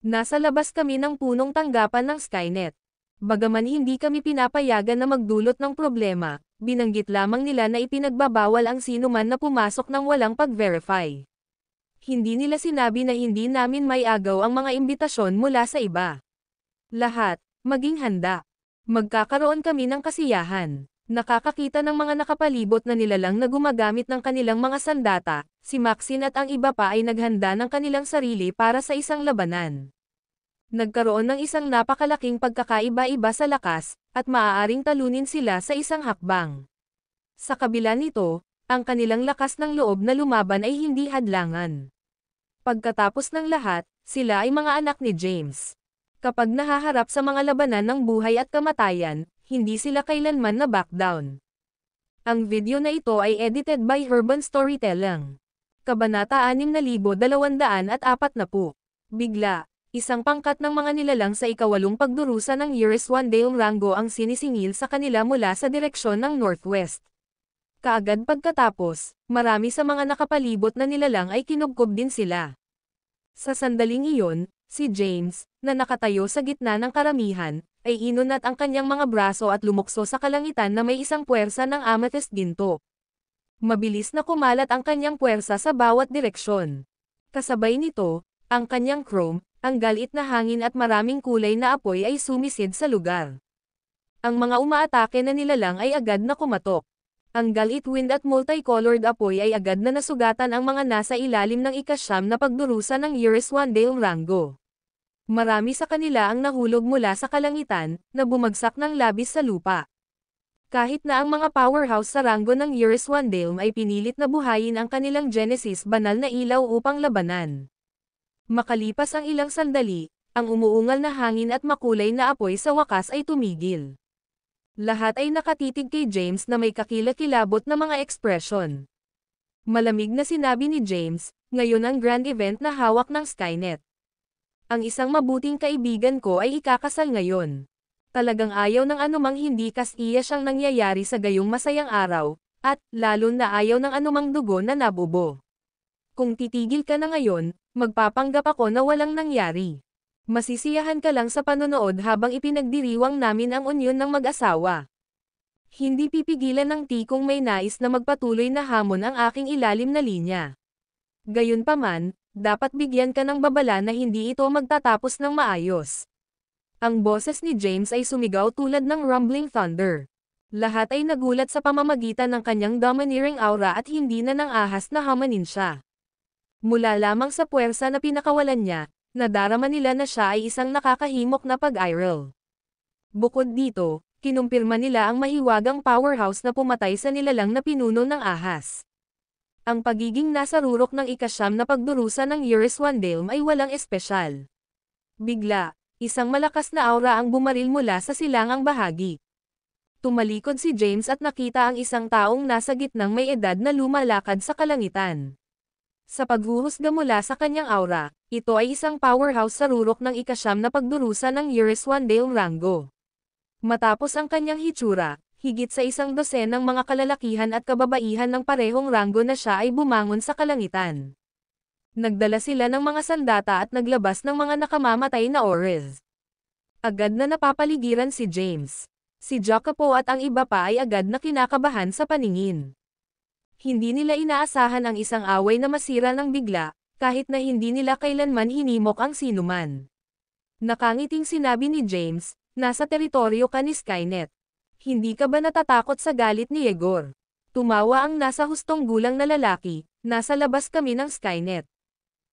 Nasa labas kami ng punong tanggapan ng Skynet. Bagaman hindi kami pinapayagan na magdulot ng problema, binanggit lamang nila na ipinagbabawal ang sinuman na pumasok ng walang pag-verify. Hindi nila sinabi na hindi namin may agaw ang mga imbitasyon mula sa iba. Lahat, maging handa. Magkakaroon kami ng kasiyahan. Nakakakita ng mga nakapalibot na nilalang na gumagamit ng kanilang mga sandata, si Maxine at ang iba pa ay naghanda ng kanilang sarili para sa isang labanan. Nagkaroon ng isang napakalaking pagkakaiba-iba sa lakas, at maaaring talunin sila sa isang hakbang. Sa kabila nito, ang kanilang lakas ng loob na lumaban ay hindi hadlangan. Pagkatapos ng lahat, sila ay mga anak ni James. Kapag nahaharap sa mga labanan ng buhay at kamatayan, hindi sila kailanman na back down. Ang video na ito ay edited by Urban Storytelling. Kabanata 6240. Bigla, isang pangkat ng mga nilalang sa ikawalong pagdurusa ng Years One Dale Rango ang sinisingil sa kanila mula sa direksyon ng northwest. Kaagad pagkatapos, marami sa mga nakapalibot na nilalang ay kinubkob din sila. Sa sandaling iyon, si James, na nakatayo sa gitna ng karamihan, ay inunat ang kanyang mga braso at lumukso sa kalangitan na may isang puwersa ng amethyst ginto. Mabilis na kumalat ang kanyang puwersa sa bawat direksyon. Kasabay nito, ang kanyang chrome, ang galit na hangin at maraming kulay na apoy ay sumisid sa lugar. Ang mga umaatake na nilalang ay agad na kumatok. Ang galit wind at multicolored apoy ay agad na nasugatan ang mga nasa ilalim ng ikasyam na pagdurusa ng Years One Dale Rango. Marami sa kanila ang nahulog mula sa kalangitan, na bumagsak ng labis sa lupa. Kahit na ang mga powerhouse sa rango ng Years One Dale ay pinilit na buhayin ang kanilang Genesis banal na ilaw upang labanan. Makalipas ang ilang sandali, ang umuungal na hangin at makulay na apoy sa wakas ay tumigil. Lahat ay nakatitig kay James na may kakilakilabot na mga ekspresyon. Malamig na sinabi ni James, ngayon ang grand event na hawak ng Skynet. Ang isang mabuting kaibigan ko ay ikakasal ngayon. Talagang ayaw ng anumang hindi kasiya siyang nangyayari sa gayong masayang araw, at lalo na ayaw ng anumang dugo na nabubo. Kung titigil ka na ngayon, magpapanggap ako na walang nangyari. Masisiyahan ka lang sa panonood habang ipinagdiriwang namin ang unyon ng mag-asawa. Hindi pipigilan ng tikong may nais na magpatuloy na hamon ang aking ilalim na linya. Gayunpaman, dapat bigyan ka ng babala na hindi ito magtatapos ng maayos. Ang boses ni James ay sumigaw tulad ng rumbling thunder. Lahat ay nagulat sa pamamagitan ng kanyang domineering aura at hindi na nang ahas na hamanin siya. Mula lamang sa puwersa na pinakawalan niya, nadarama nila na siya ay isang nakakahimok na pag-iral. Bukod dito, kinumpirma nila ang mahiwagang powerhouse na pumatay sa nilalang na pinuno ng ahas. Ang pagiging nasa rurok ng ikasyam na pagdurusa ng Years One Dale ay walang espesyal. Bigla, isang malakas na aura ang bumaril mula sa silangang bahagi. Tumalikod si James at nakita ang isang taong nasa gitnang may edad na lumalakad sa kalangitan. Sa paghuhusga mula sa kanyang aura, ito ay isang powerhouse sa rurok ng ikasyam na pagdurusa ng Years One Dale Rango. Matapos ang kanyang hitsura, higit sa 12 ng mga kalalakihan at kababaihan ng parehong rango na siya ay bumangon sa kalangitan. Nagdala sila ng mga sandata at naglabas ng mga nakamamatay na auras. Agad na napapaligiran si James. Si Jacopo at ang iba pa ay agad na kinakabahan sa paningin. Hindi nila inaasahan ang isang away na masira ng bigla, kahit na hindi nila kailanman hinimok ang sinuman. Nakangiting sinabi ni James, nasa teritoryo ka ni Skynet. Hindi ka ba natatakot sa galit ni Yegor? Tumawa ang nasa hustong gulang na lalaki, nasa labas kami ng Skynet.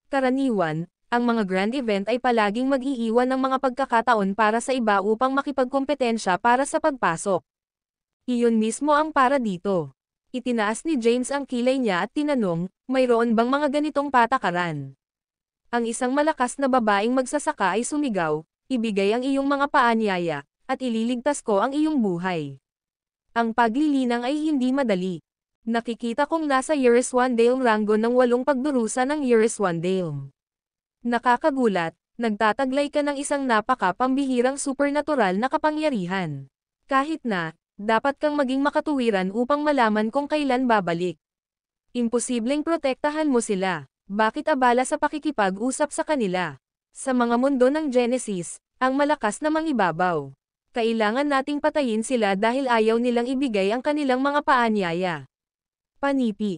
Karaniwan, ang mga grand event ay palaging mag-iiwan ng mga pagkakataon para sa iba upang makipagkompetensya para sa pagpasok. Iyon mismo ang para dito. Itinaas ni James ang kilay niya at tinanong, mayroon bang mga ganitong patakaran? Ang isang malakas na babaeng magsasaka ay sumigaw, ibigay ang iyong mga paanyaya, at ililigtas ko ang iyong buhay. Ang paglilinang ay hindi madali. Nakikita kong nasa Years One Dale Rango ng 8 pagdurusa ng Years One Dale. Nakakagulat, nagtataglay ka ng isang napaka-pambihirang supernatural na kapangyarihan. Kahit na, dapat kang maging makatuwiran upang malaman kung kailan babalik. Imposibleng protektahan mo sila. Bakit abala sa pakikipag-usap sa kanila? Sa mga mundo ng Genesis, ang malakas na mangibabaw. Kailangan nating patayin sila dahil ayaw nilang ibigay ang kanilang mga paanyaya. Panipi.